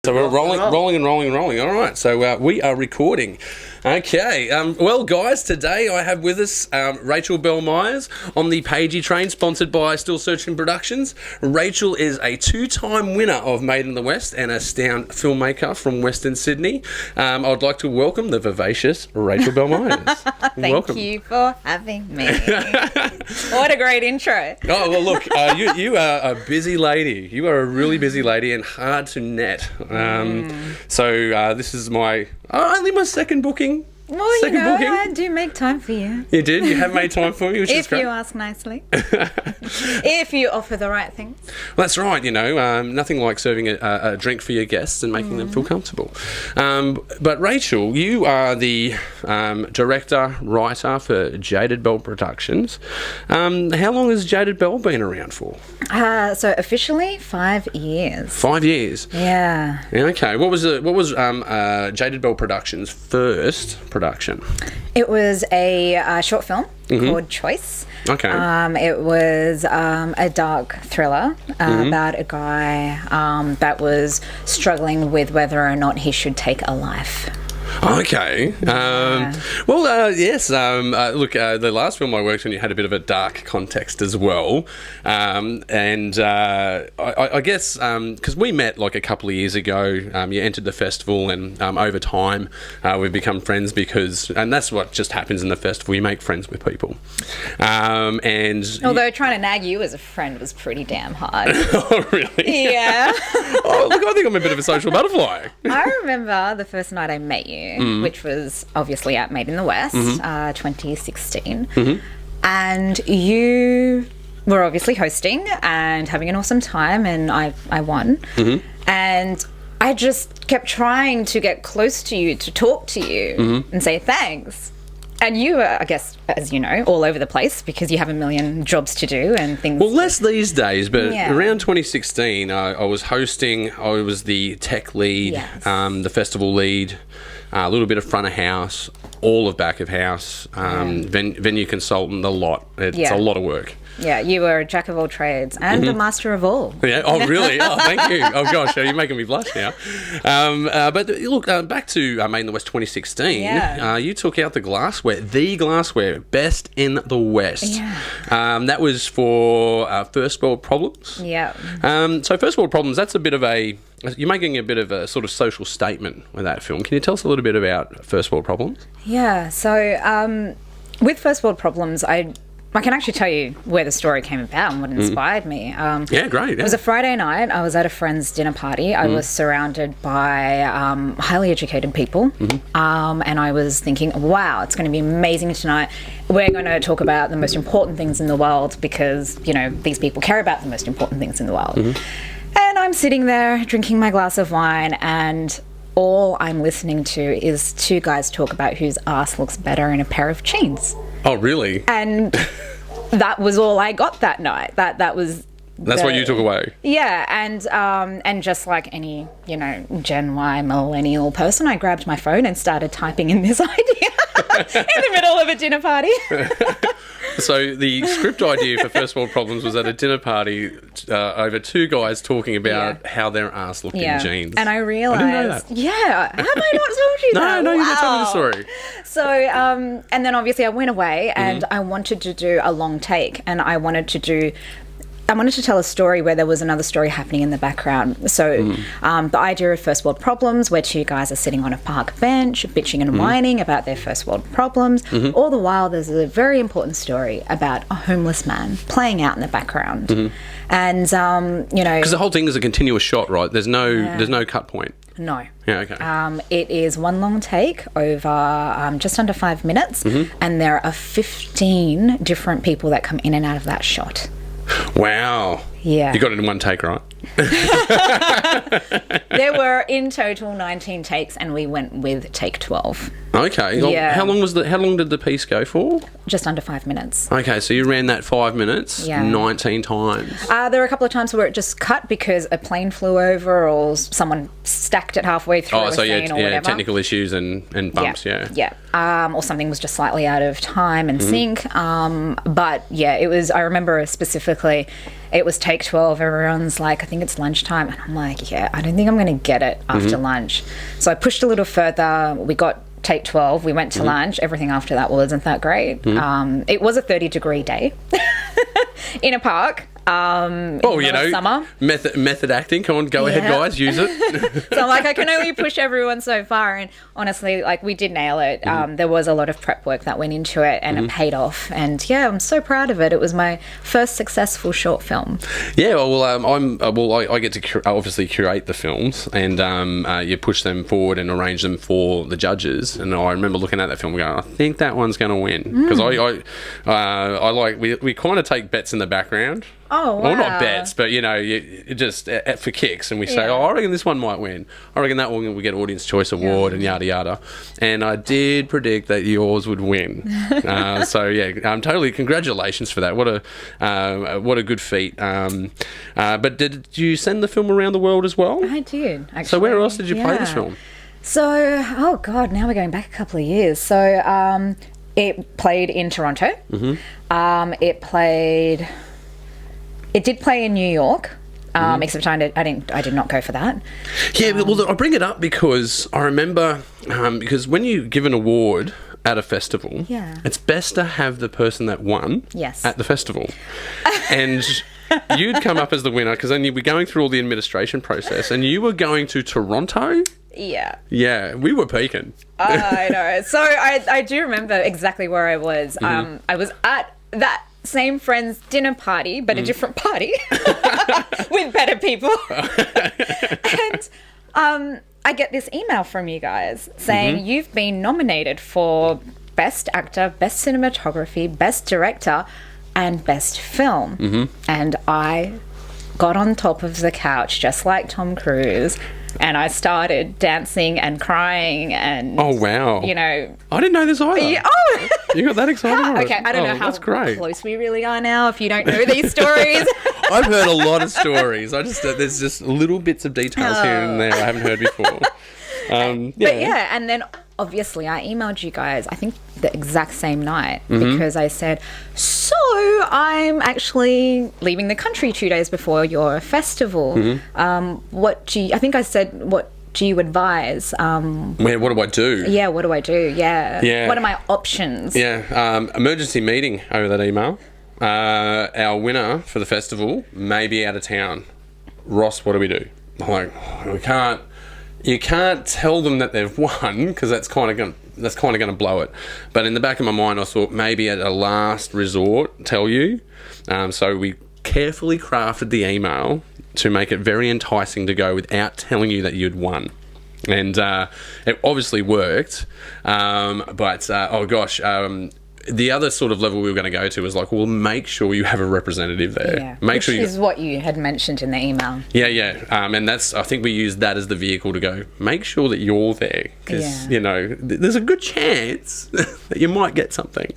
So we're rolling. All right, so we are recording. Okay, well, guys, today I have with us Rachael Belle on the Pagey train, sponsored by Still Searching Productions. Rachael is a two-time winner of Made in the West and a Stound filmmaker from Western Sydney. I'd like to welcome the vivacious Rachael Belle. Thank you for having me. What a great intro. Oh, well, look, you are a busy lady. You are a really busy lady and hard to net. So this is only my second booking. Well, I do make time for you. You did? You have made time for me, which is great. If you ask nicely. If you offer the right things. Well, that's right, nothing like serving a drink for your guests and making them feel comfortable. But Rachael, you are the director, writer for Jaded Belle Productions. How long has Jaded Belle been around for? So officially 5 years. 5 years? Yeah. Okay. What was Jaded Belle Productions' first production? It was a short film called Choice. Okay. It was a dark thriller about a guy that was struggling with whether or not he should take a life. Okay. Yes. Look, the last film I worked on, you had a bit of a dark context as well. I guess, because we met like a couple of years ago, you entered the festival and over time we've become friends and that's what just happens in the festival. You make friends with people. Although trying to nag you as a friend was pretty damn hard. Oh, really? Yeah. Oh, look, I think I'm a bit of a social butterfly. I remember the first night I met you, which was obviously at Made in the West, 2016. And you were obviously hosting and having an awesome time, and I won. And I just kept trying to get close to you, to talk to you and say thanks. And you were, I guess, as you know, all over the place because you have a million jobs to do and things. Well, less these days, but around 2016, I was hosting. I was the tech lead, the festival lead, a little bit of front of house, all of back of house, venue consultant, the lot. It's a lot of work. Yeah, you were a jack of all trades and a master of all. Yeah. Oh, really? Oh, thank you. Oh, gosh, you're making me blush now. But look, back to Made in the West 2016. You took out the glassware, best in the West. Yeah. That was for First World Problems. Yeah. So First World Problems, that's you're making a bit of a sort of social statement with that film. Can you tell us a little bit about First World Problems? Yeah. So with First World Problems, I can actually tell you where the story came about and what inspired me. Yeah, great. It was a Friday night. I was at a friend's dinner party. I was surrounded by highly educated people. And I was thinking, wow, it's going to be amazing tonight. We're going to talk about the most important things in the world because, these people care about the most important things in the world. And I'm sitting there drinking my glass of wine, and all I'm listening to is two guys talk about whose ass looks better in a pair of jeans. Oh, really? And that was all I got that night. That's what you took away. Yeah, and just like any, Gen Y millennial person, I grabbed my phone and started typing in this idea in the middle of a dinner party. So the script idea for First World Problems was at a dinner party over two guys talking about how their ass looked in jeans. And I realised, I didn't know that. Have I not told you that? No, you didn't tell me the story. So, and then obviously I went away and I wanted to do a long take, and I wanted to tell a story where there was another story happening in the background. So the idea of First World Problems, where two guys are sitting on a park bench, bitching and whining about their first world problems. All the while, there's a very important story about a homeless man playing out in the background. And, because the whole thing is a continuous shot, right? There's no cut point. No. Yeah, okay. It is one long take over just under 5 minutes, and there are 15 different people that come in and out of that shot. Wow. Yeah. You got it in one take, right? There were in total 19 takes, and we went with take 12. Okay. Well, Yeah. how long did the piece go for? Just under 5 minutes. Okay, so you ran that 5 minutes 19 times. There were a couple of times where it just cut because a plane flew over or someone stacked it halfway through a scene or whatever. Technical issues and bumps, Yeah. Or something was just slightly out of time and sync. But yeah, it was, I remember specifically, it was take 12. Everyone's like, I think it's lunchtime. And I'm like, yeah, I don't think I'm going to get it after lunch. So I pushed a little further. We got take 12. We went to lunch. Everything after that wasn't that great. It was a 30-degree day in a park. Summer. Method acting. Come on, go ahead, guys, use it. So I'm like, I can only push everyone so far. And honestly, like, we did nail it. There was a lot of prep work that went into it, and it paid off. And yeah, I'm so proud of it. It was my first successful short film. Yeah, I get to obviously curate the films, and you push them forward and arrange them for the judges. And I remember looking at that film and going, I think that one's going to win, because I like we kind of take bets in the background. Oh, wow. Well, not bets, but, you just for kicks. And we say, I reckon this one might win. I reckon that one will get Audience Choice Award and yada, yada. And I did predict that yours would win. Totally congratulations for that. What a good feat. But did you send the film around the world as well? I did, actually. So where else did you play this film? So, oh, God, now we're going back a couple of years. So it played in Toronto. It did play in New York, except I did not go for that. Yeah, well, I bring it up because I remember, because when you give an award at a festival, it's best to have the person that won at the festival. And you'd come up as the winner, because then you'd be going through all the administration process, and you were going to Toronto. Yeah. Yeah, we were peaking. I know. So I do remember exactly where I was. I was at that same friend's dinner party, but a different party with better people. And I get this email from you guys saying you've been nominated for Best Actor, Best Cinematography, Best Director, and Best Film. And I got on top of the couch just like Tom Cruise, and I started dancing and crying and... Oh, wow. I didn't know this either. Yeah, oh! You got that excited? Okay, I don't know how great. close we really are now if you don't know these stories. I've heard a lot of stories. There's just little bits of details here and there I haven't heard before. And then obviously I emailed you guys, I think the exact same night, because I said, so I'm actually leaving the country 2 days before your festival. What do you advise? What do I do? Yeah, what do I do? Yeah. What are my options? Yeah, emergency meeting over that email. Our winner for the festival may be out of town. Ross, what do we do? I'm like, you can't tell them that they've won, because that's kind of going to blow it. But in the back of my mind, I thought maybe at a last resort tell you. So we carefully crafted the email to make it very enticing to go without telling you that you'd won. And it obviously worked. The other sort of level we were going to go to was like, well, make sure you have a representative there. Yeah. Which is what you had mentioned in the email. Yeah. And I think we used that as the vehicle to go, make sure that you're there. Because, there's a good chance that you might get something.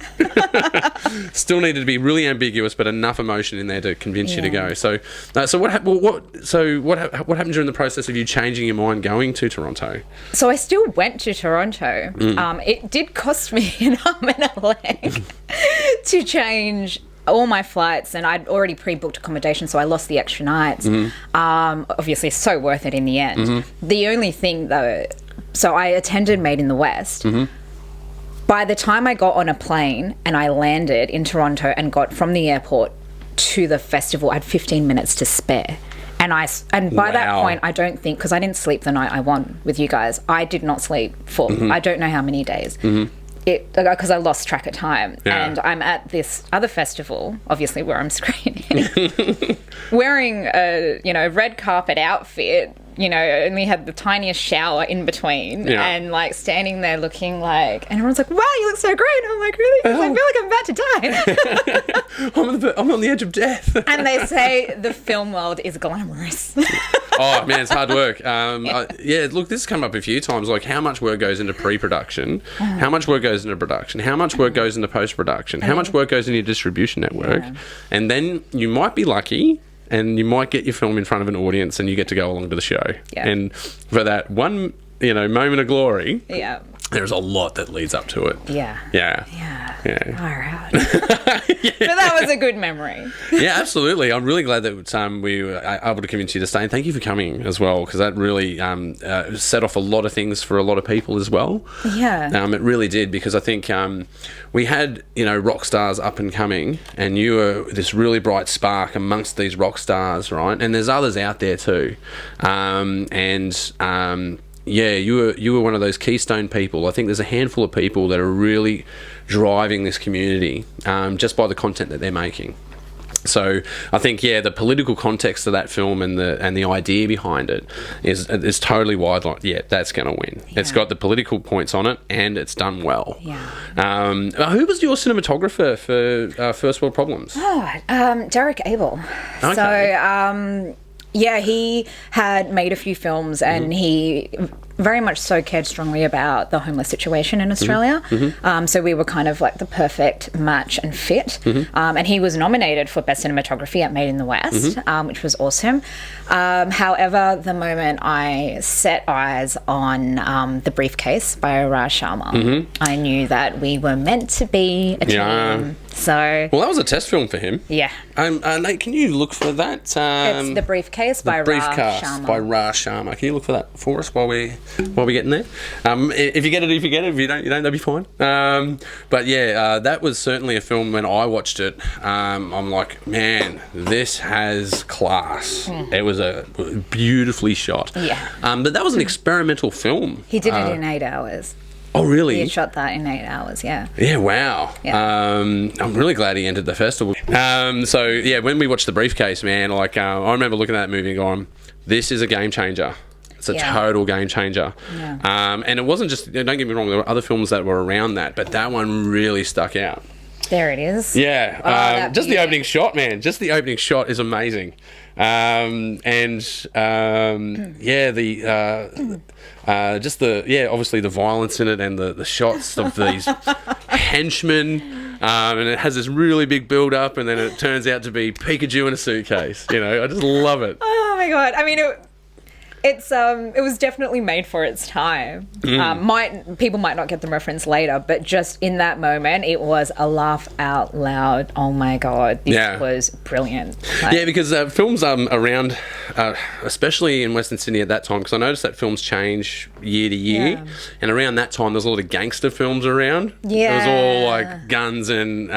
Still needed to be really ambiguous, but enough emotion in there to convince you to go. So what happened during the process of you changing your mind going to Toronto? So I still went to Toronto. It did cost me an arm and a leg to change all my flights, and I'd already pre-booked accommodation, so I lost the extra nights. Obviously so worth it in the end. The only thing though, so I attended Made in the West. By the time I got on a plane and I landed in Toronto and got from the airport to the festival, I had 15 minutes to spare. And by that point, I don't think, because I didn't sleep the night I won with you guys, I did not sleep for I don't know how many days. Because I lost track of time. And I'm at this other festival, obviously where I'm screening, wearing a red carpet outfit, only had the tiniest shower in between, and like standing there looking like, and everyone's like, wow, you look so great. And I'm like, really? I feel like I'm about to die. I'm on the edge of death. And they say the film world is glamorous. Oh man, it's hard work. Look, this has come up a few times. Like, how much work goes into pre-production? How much work goes into production? How much work goes into post-production? How much work goes into your distribution network? And then you might be lucky, and you might get your film in front of an audience, and you get to go along to the show. And for that one, moment of glory, there's a lot that leads up to it. Yeah. Yeah. Yeah. All right. But that was a good memory. Yeah, absolutely. I'm really glad that we were able to convince you to stay, and thank you for coming as well, because that really set off a lot of things for a lot of people as well. Yeah. It really did, because I think we had, rock stars up and coming, and you were this really bright spark amongst these rock stars, right? And there's others out there too. Yeah, you were one of those keystone people. I think there's a handful of people that are really driving this community just by the content that they're making. So I think, the political context of that film and the idea behind it is totally wide. Like, that's going to win. Yeah. It's got the political points on it, and it's done well. Yeah. Who was your cinematographer for First World Problems? Derek Abel. Okay. So, he had made a few films, and he very much so cared strongly about the homeless situation in Australia. So we were kind of like the perfect match and fit. And he was nominated for Best Cinematography at Made in the West, which was awesome. However, the moment I set eyes on The Briefcase by Rachael, I knew that we were meant to be a team. So, well, that was a test film for him. Yeah. Nate, can you look for that? It's The Briefcase by Rachael. By Rachael. Can you look for that for us while we're getting there? If you get it, if you get it. If you don't, that'll be fine. But that was certainly a film. When I watched it, I'm like, man, this has class. It was a beautifully shot. Yeah. But that was an experimental film. He did it in 8 hours. Oh, really? He shot that in 8 hours, yeah. Yeah, wow. Yeah. I'm really glad he entered the festival. When we watched The Briefcase, man, I remember looking at that movie and going, this is a game changer. It's a total game changer. Yeah. And it wasn't just, don't get me wrong, there were other films that were around that, but that one really stuck out. There it is. Yeah. Just the opening shot, man. Just the opening shot is amazing. Obviously the violence in it, and the shots of these henchmen, and it has this really big build up, and then it turns out to be Pikachu in a suitcase. I just love it. Oh my God. I mean, it was definitely made for its time. People might not get the reference later, but just in that moment, it was a laugh out loud. Oh my God, this was brilliant. Because films around, especially in Western Sydney at that time, because I noticed that films change year to year, and around that time there's a lot of gangster films around. It was all like guns and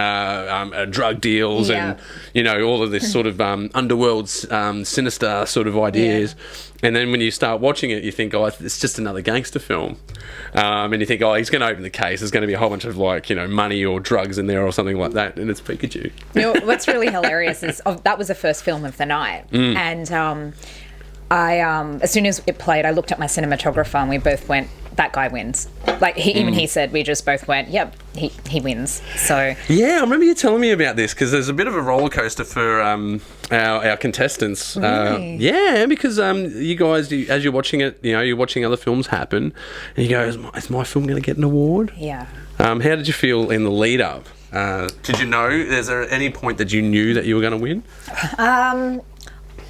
drug deals and all of this sort of underworld sinister sort of ideas. And then when you start watching it, you think, oh, it's just another gangster film. And you think, oh, he's going to open the case. There's going to be a whole bunch of money or drugs in there or something like that. And it's Pikachu. What's really hilarious is that was the first film of the night. And I as soon as it played, I looked at my cinematographer and we both went, that guy wins. He said, we just both went, yep, he wins. So yeah, I remember you telling me about this, because there's a bit of a roller coaster for our contestants. Really? Because you guys, as you're watching it, you're watching other films happen, and you go, is my film going to get an award? Yeah. How did you feel in the lead up? Did you know? Is there any point that you knew that you were going to win?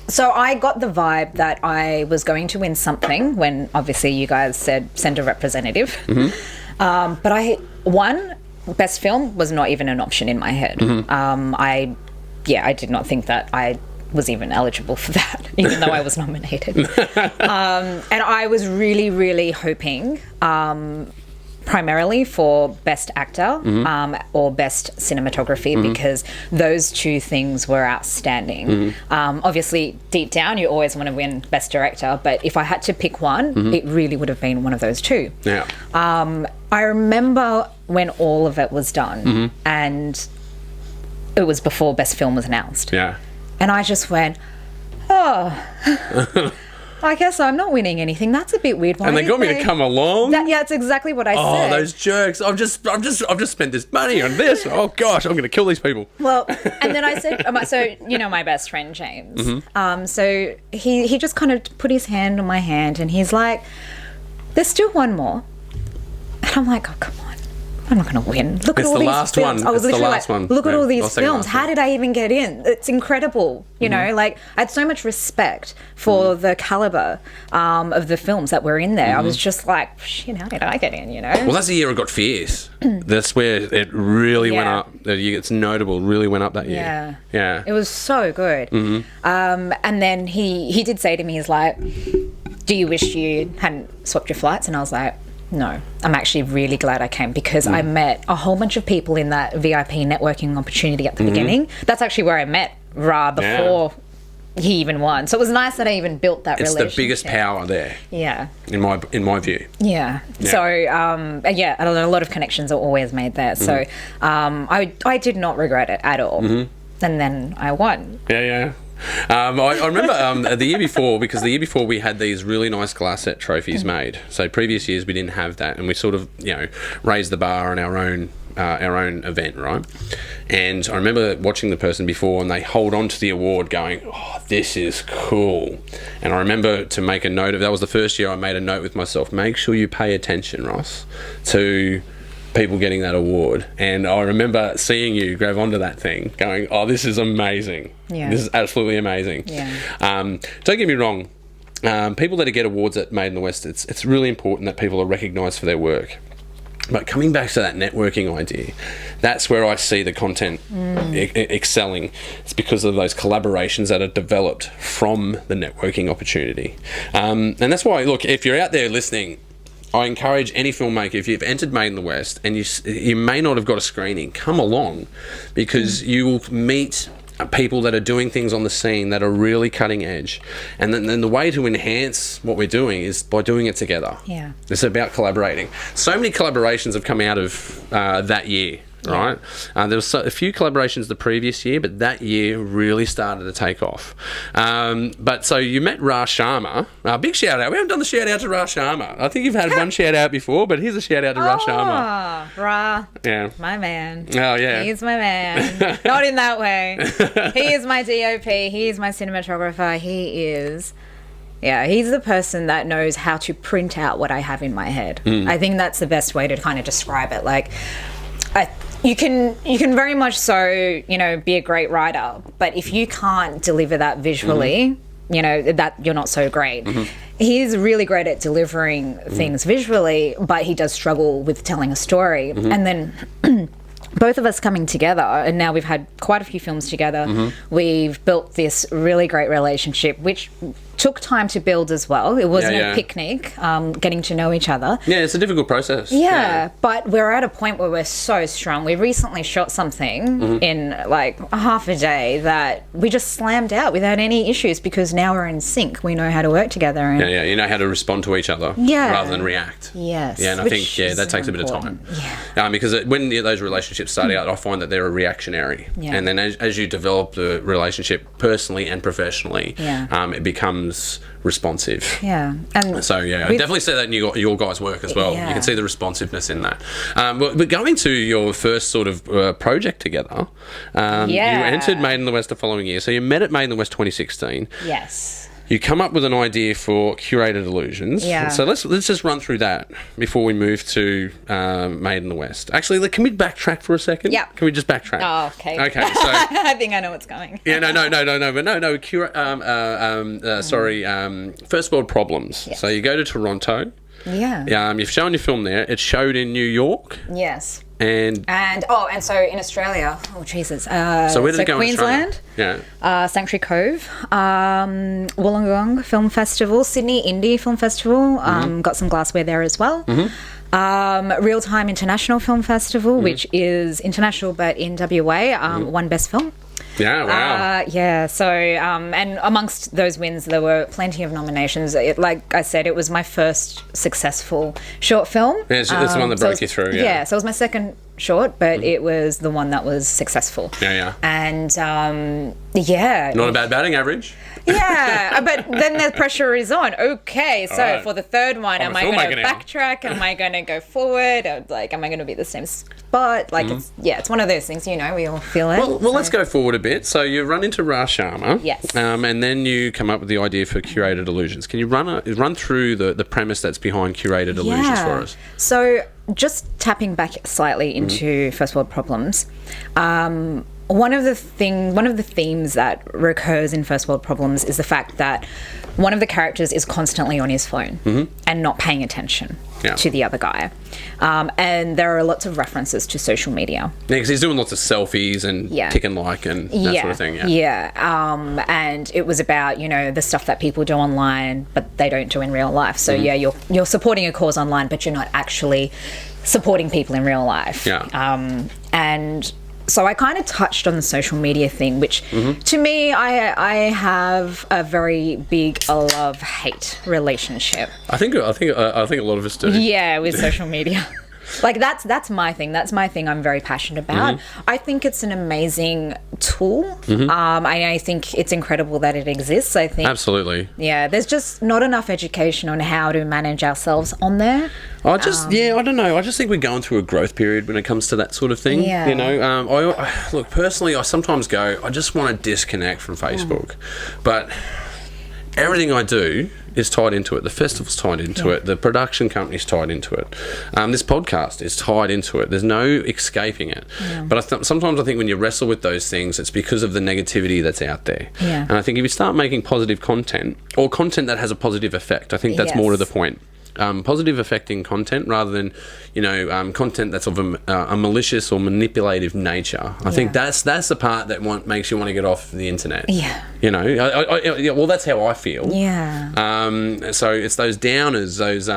So I got the vibe that I was going to win something when obviously you guys said send a representative. But best film was not even an option in my head. I did not think that I was even eligible for that, even though I was nominated. And I was really, really hoping primarily for Best Actor or Best Cinematography, because those two things were outstanding. Obviously, deep down, you always want to win Best Director, but if I had to pick one, it really would have been one of those two. Yeah. I remember when all of it was done, and it was before Best Film was announced. Yeah. And I just went, I guess I'm not winning anything. That's a bit weird. And they got me to come along. That's exactly what I said. Oh, those jerks! I've just spent this money on this. Oh gosh, I'm going to kill these people. Well, and then I said, my best friend James. So he just kind of put his hand on my hand, and he's like, "There's still one more," and I'm like, "Oh, come on." I'm not going to win. Look at It's all the these last films. one. I was It's the literally last like, one. look at Yeah. all Or these second films. last How one. did I even get in? It's incredible. You know, like I had so much respect for the caliber of the films that were in there. I was just like, shit, how did I get in, you know? Well, that's the year it got fierce. That's where it really went Yeah. up. It's notable. Really went up that year. Yeah. Yeah. It was so good. And then he did say to me, he's like, do you wish you hadn't swapped your flights? And I was like, no, I'm actually really glad I came because I met a whole bunch of people in that VIP networking opportunity at the beginning. That's actually where I met Ra before he even won. So it was nice that I even built that It's relationship. the biggest power there, Yeah. in my view. Yeah. So, I don't know, a lot of connections are always made there. So I did not regret it at all. And then I won. Yeah. I remember the year before, because the year before we had these really nice glass set trophies made. So previous years we didn't have that, and we sort of, raised the bar on our own event, right? And I remember watching the person before, and they hold on to the award going, oh, this is cool. And I remember to make a note of, that was the first year I made a note with myself, make sure you pay attention, Ross, to people getting that award. And I remember seeing you grab onto that thing going, oh, this is amazing. Yeah. This is absolutely amazing. Yeah. Don't get me wrong, people that get awards at Made in the West, it's really important that people are recognised for their work. But coming back to that networking idea, that's where I see the content excelling. It's because of those collaborations that are developed from the networking opportunity. And that's why, look, if you're out there listening, I encourage any filmmaker, if you've entered Made in the West and you may not have got a screening, come along, because you will meet people that are doing things on the scene that are really cutting edge. And then the way to enhance what we're doing is by doing it together. Yeah. It's about collaborating. So many collaborations have come out of that year. Right, there was a few collaborations the previous year, but that year really started to take off. But so you met Ra Sharma. Big shout out. We haven't done the shout out to Ra Sharma. I think you've had one shout out before, but here's a shout out to Ra Sharma. Ra. Yeah. My man. Oh, yeah. He's my man. Not in that way. He is my DOP. He is my cinematographer. He is... Yeah, he's the person that knows how to print out what I have in my head. I think that's the best way to kind of describe it. Like... You can very much so, be a great writer, but if you can't deliver that visually, that you're not so great. He's really great at delivering things visually, but he does struggle with telling a story. And then both of us coming together, and now we've had quite a few films together. We've built this really great relationship, which took time to build as well. It wasn't a picnic, getting to know each other. Yeah, it's a difficult process. Yeah, but we're at a point where we're so strong. We recently shot something in like half a day that we just slammed out without any issues because now we're in sync. We know how to work together. And you know how to respond to each other rather than react. Yes. Yeah, and I think that takes a bit of time. Yeah. Because when those relationships start out, I find that they're reactionary. Yeah. And then as you develop the relationship personally and professionally, it becomes responsive. Yeah. And so, I definitely see that in your guys' work as well. You can see the responsiveness in that. But going to your first sort of project together, you entered Made in the West the following year. So you met at Made in the West 2016. Yes. You come up with an idea for Curated Illusions. Yeah. So let's just run through that before we move to Made in the West. Actually, can we backtrack for a second? Yeah. Can we just backtrack? Oh, okay. Okay. So I think I know what's coming. yeah, First World Problems. Yes. So you go to Toronto. Yeah. You've shown your film there. It showed in New York. Yes. And so in Australia, Jesus. so where did it go? Queensland, in Australia? Sanctuary Cove, Wollongong Film Festival, Sydney Indie Film Festival. Got some glassware there as well. Real Time International Film Festival, which is international but in WA, won Best Film. Yeah, wow. So, and amongst those wins, there were plenty of nominations. Like I said, it was my first successful short film. Yeah, it's the one that broke you through, Yeah, so it was my second short, but it was the one that was successful. Yeah. And, Not a bad batting average. Yeah, but then the pressure is on. Okay, so right. for the third one, I'm am a I going filmmaker to now. backtrack? Am I going to go forward? Or, am I going to be at the same spot? It's one of those things, we all feel it. Well, let's go forward a bit. So you run into Ra Sharma. Yes. And then you come up with the idea for Curated Illusions. Can you run through the premise that's behind Curated Illusions for us? So just tapping back slightly into first world problems, one of the themes that recurs in first world problems is the fact that one of the characters is constantly on his phone and not paying attention to the other guy. And there are lots of references to social media. Yeah, because he's doing lots of selfies and tick and like and that sort of thing. And it was about, the stuff that people do online, but they don't do in real life. So you're supporting a cause online, but you're not actually supporting people in real life. And so I kind of touched on the social media thing, which to me, I have a very big love-hate relationship. I think a lot of us do. Yeah, with social media. Like that's my thing. That's my thing I'm very passionate about. I think it's an amazing tool. I think it's incredible that it exists. I think absolutely. Yeah, there's just not enough education on how to manage ourselves on there. I don't know. I just think we're going through a growth period when it comes to that sort of thing. Yeah. I look, personally, I sometimes go, I just want to disconnect from Facebook, but everything I do is tied into it. The festival's tied into it. The production company's tied into it. This podcast is tied into it. There's no escaping it. But sometimes I think when you wrestle with those things, it's because of the negativity that's out there. And I think if you start making positive content, or content that has a positive effect, I think that's more to the point. Positive affecting content rather than, content that's of a malicious or manipulative nature. I think that's the part that makes you want to get off the internet. Well, that's how I feel. So it's those downers, those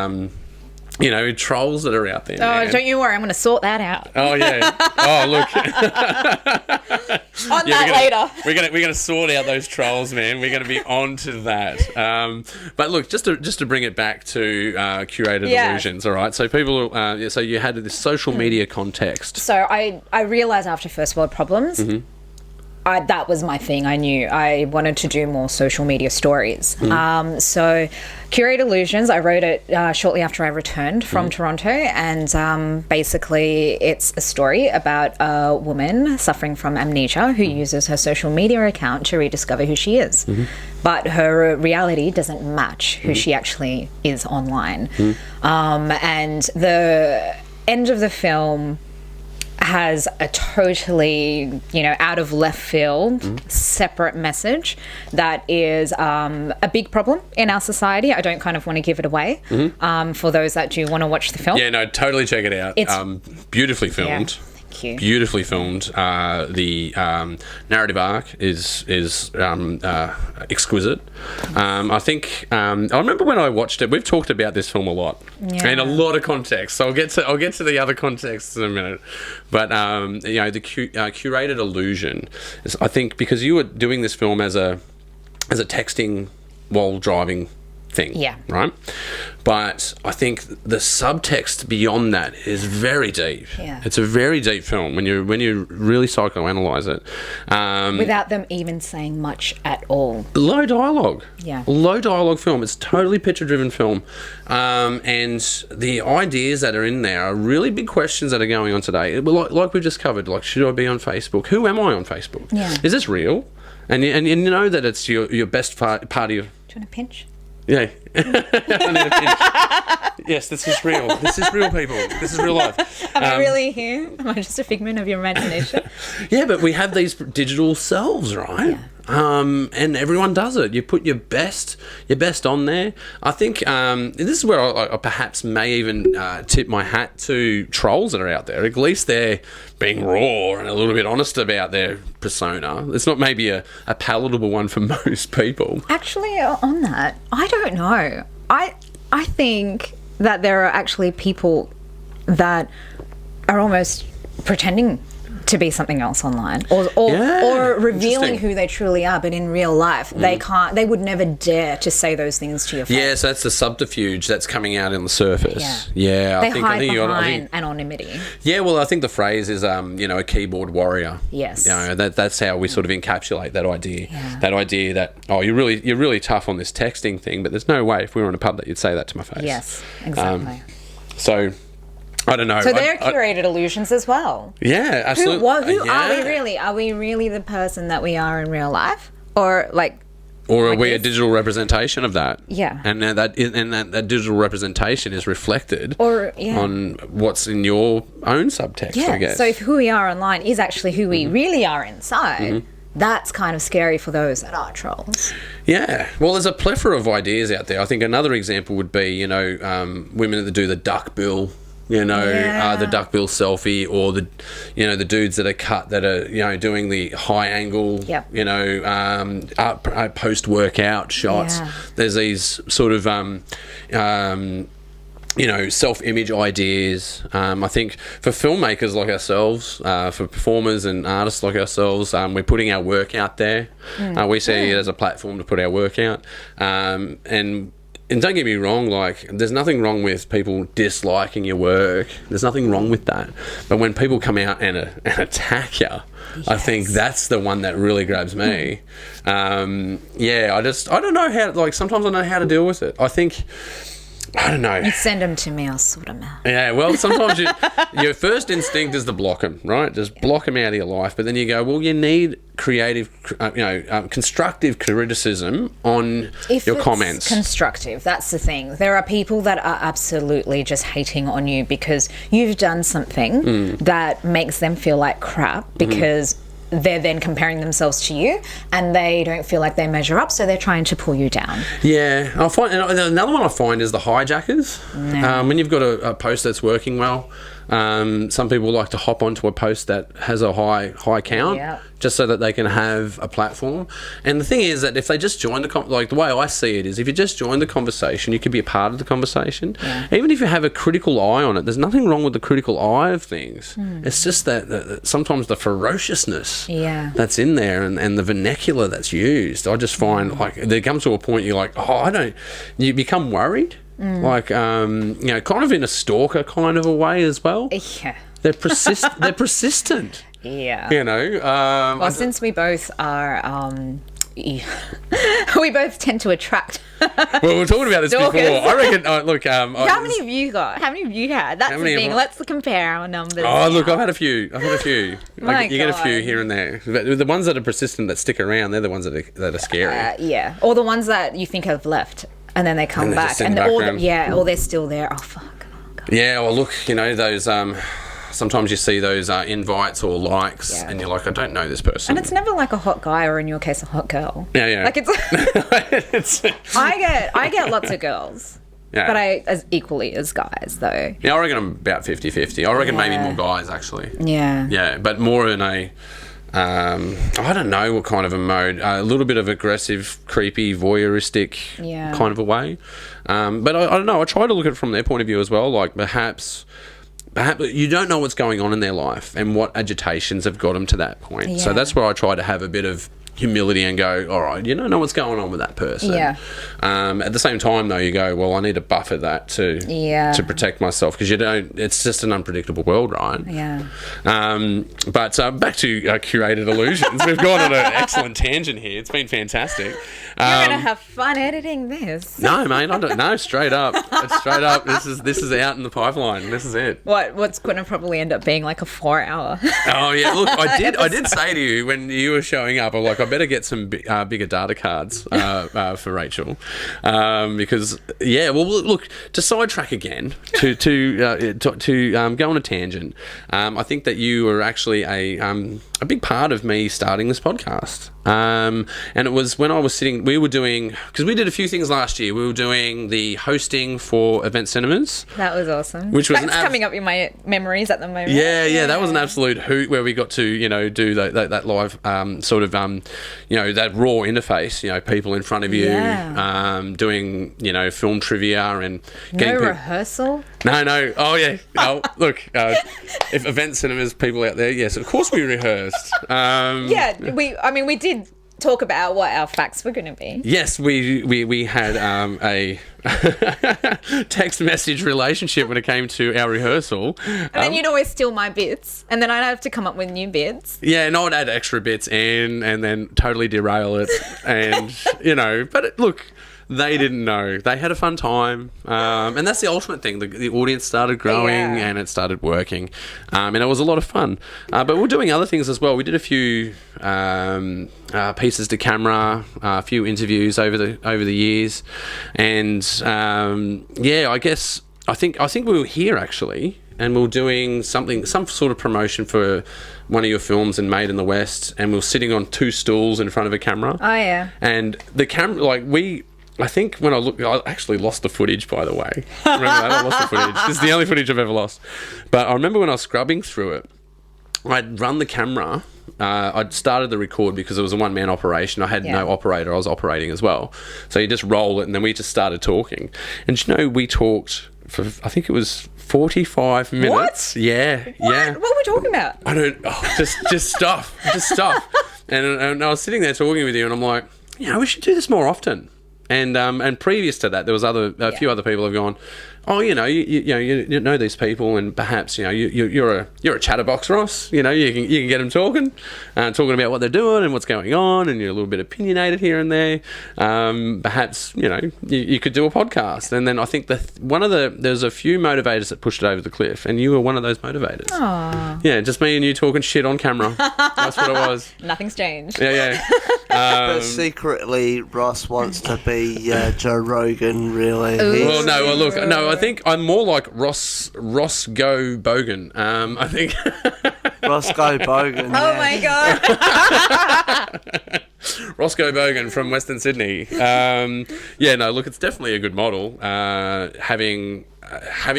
trolls that are out there. Oh, don't you worry, I'm going to sort that out. Oh yeah. Oh look. Later. We're gonna sort out those trolls, man. We're gonna be on to that. But look, just to bring it back to curated illusions. All right. So people. So you had this social media context. So I realized after First World Problems. That was my thing. I knew I wanted to do more social media stories. So Curated Illusions, I wrote it shortly after I returned from Toronto, and basically it's a story about a woman suffering from amnesia who uses her social media account to rediscover who she is. But her reality doesn't match who she actually is online. And the end of the film has a totally, out of left field, separate message that is a big problem in our society. I don't kind of want to give it away for those that do want to watch the film. Yeah, no, totally check it out. It's beautifully filmed. Yeah. Thank you. Beautifully filmed. The narrative arc is exquisite. I think I remember when I watched it. We've talked about this film a lot, and a lot of context. So I'll get to the other contexts in a minute. But the curated illusion is, I think, because you were doing this film as a texting while driving thing, right? But I think the subtext beyond that is very deep. It's a very deep film when you really psychoanalyze it, without them even saying much at all. Low dialogue, low dialogue film. It's totally picture driven film, and the ideas that are in there are really big questions that are going on today. Like we've just covered, like, should I be on Facebook? Who am I on Facebook? Is this real? And you know that it's your best part of your... Do you want a pinch? Yeah. I need a pinch. Yes, this is real. This is real, people. This is real life. Am I really here? Am I just a figment of your imagination? Yeah, but we have these digital selves, right? And everyone does it. You put your best on there. I think this is where I perhaps may even tip my hat to trolls that are out there. At least they're being raw and a little bit honest about their persona. It's not maybe a palatable one for most people. Actually, on that, I don't know. I think that there are actually people that are almost pretending to be something else online, or revealing who they truly are, but in real life they would never dare to say those things to your face. Yeah, so that's the subterfuge that's coming out on the surface. They hide behind anonymity. Yeah, well, I think the phrase is a keyboard warrior. Yes. That's how we sort of encapsulate that idea. That idea that, oh, you're really tough on this texting thing, but there's no way if we were in a pub that you'd say that to my face. Yes, exactly. So I don't know. So they're curated illusions as well. Yeah, absolutely. Who are we really? Are we really the person that we are in real life? Or, like, Or are like we a this. digital representation of that? Yeah. And that digital representation is reflected Or, yeah. on what's in your own subtext, I Yeah. guess. So if who we are online is actually who we really are inside, that's kind of scary for those that are trolls. Yeah. Well, there's a plethora of ideas out there. I think another example would be, women that do the duck bill, the duck bill selfie, or the dudes that are cut that are, doing the high angle, Yep. post workout shots. Yeah. There's these sort of, self-image ideas. I think for filmmakers like ourselves, for performers and artists like ourselves, we're putting our work out there. We see it as a platform to put our work out. And don't get me wrong, like, there's nothing wrong with people disliking your work. There's nothing wrong with that. But when people come out and attack you, I think that's the one that really grabs me. I don't know how, like, sometimes I don't know how to deal with it. I don't know. You send them to me, I'll sort them out. Yeah, well, sometimes your first instinct is to block them, right? Just block them out of your life. But then you go, well, you need creative, constructive criticism on your comments. Constructive, that's the thing. There are people that are absolutely just hating on you because you've done something that makes them feel like crap because they're then comparing themselves to you and they don't feel like they measure up, so they're trying to pull you down. Yeah, I find another one I find is the hijackers. When you've got a post that's working well, some people like to hop onto a post that has a high count, just so that they can have a platform. And the thing is that if they just join the way I see it is, if you just join the conversation, you could be a part of the conversation. Even if you have a critical eye on it, there's nothing wrong with the critical eye of things. It's just that sometimes the ferociousness that's in there and the vernacular that's used, I just find like there comes to a point you're like, you become worried. Like, kind of in a stalker kind of a way as well. Yeah. They're persistent. Yeah. Well, since we both are, we both tend to attract. Well, we were talking about this stalkers. before. I reckon, look. How many have you got? How many have you had? That's the thing. Let's compare our numbers. Oh, look, I've had a few. You get a few here and there. But the ones that are persistent, that stick around, they're the ones that are scary. Yeah. Or the ones that you think have left. And then they come back, and or they're still there. Oh fuck! Oh, God. Yeah, well, look, those. Sometimes you see those invites or likes, and you're like, I don't know this person. And it's never like a hot guy, or in your case, a hot girl. Yeah. Like it's. I get lots of girls. Yeah. But as equally as guys, though. Yeah, I reckon I'm about 50-50. I reckon maybe more guys actually. Yeah. Yeah, but more in a. I don't know what kind of a mode. A little bit of aggressive, creepy, voyeuristic kind of a way. But I don't know. I try to look at it from their point of view as well. Like perhaps you don't know what's going on in their life and what agitations have got them to that point. Yeah. So that's where I try to have a bit of humility and go, all right, you don't know what's going on with that person. Yeah. At the same time, though, you go, well, I need to buffer that to protect myself because it's just an unpredictable world, right? Yeah. But back to Curated Illusions. We've gone on an excellent tangent here. It's been fantastic. You're going to have fun editing this. No, mate, I don't. No, straight up. It's straight up. This is out in the pipeline. This is it. What's going to probably end up being like a 4-hour. Oh yeah, look, I did say to you when you were showing up, I'm like, I better get some bigger data cards for Rachel, because well, look, to sidetrack again, to go on a tangent. I think that you were actually a big part of me starting this podcast. And it was when I was we were doing, because we did a few things last year. We were doing the hosting for Event Cinemas. That was awesome. Which was coming up in my memories at the moment. Yeah, that was an absolute hoot where we got to, do that live, sort of, that raw interface, people in front of you, doing, film trivia and getting rehearsal. No. Oh yeah. Oh, look, if Event Cinemas people out there, yes, of course we rehearsed. We did talk about what our facts were going to be. Yes, we had a text message relationship when it came to our rehearsrsal. And then you'd always steal my bits, and then I'd have to come up with new bits. Yeah, and I'd add extra bits in and then totally derail it. And, but look, They didn't know. They had a fun time. And that's the ultimate thing. The audience started growing and it started working. And it was a lot of fun. But we're doing other things as well. We did a few pieces to camera, a few interviews over the years. And I guess I think we were here actually, and we were doing some sort of promotion for one of your films in Made in the West, and we were sitting on 2 stools in front of a camera. Oh yeah. And the camera, I think when I actually lost the footage, by the way. Remember that? I lost the footage. This is the only footage I've ever lost. But I remember when I was scrubbing through it, I'd run the camera. I'd started the record because it was a one-man operation. I had no operator. I was operating as well. So you just roll it, and then we just started talking. And we talked for, I think it was 45 minutes. What? Yeah. What? Yeah. What were we talking about? I don't... Oh, just stuff. Just stuff. And I was sitting there talking with you, and I'm like, we should do this more often. And previous to that, there was a few other people have gone, oh, you know these people, and perhaps you're a chatterbox, Ross. You can get them talking about what they're doing and what's going on, and you're a little bit opinionated here and there. Perhaps you could do a podcast. And then I think there's a few motivators that pushed it over the cliff, and you were one of those motivators. Aww. Yeah, just me and you talking shit on camera. That's what it was. Nothing's changed. Yeah. But secretly, Ross wants to be Joe Rogan, really. Well, no, I think I'm more like Roscoe Bogan. I think Roscoe Bogan. Oh my god. Roscoe Bogan from Western Sydney. It's definitely a good model. Having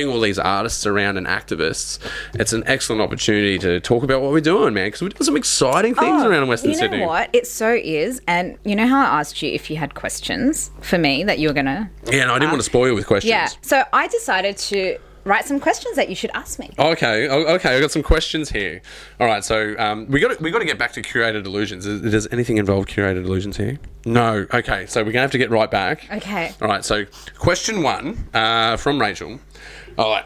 all these artists around and activists, it's an excellent opportunity to talk about what we're doing, man, because we're doing some exciting things around Western Sydney. You know what? It so is. And you know how I asked you if you had questions for me that you were going to... Yeah, no, I didn't want to spoil you with questions. Yeah, so I decided to write some questions that you should ask me. Okay, I've got some questions here. All right, so we got to get back to Curated Illusions. Does anything involve Curated Illusions here? No. Okay, so we're going to have to get right back. Okay. All right, so question 1 from Rachel. All right.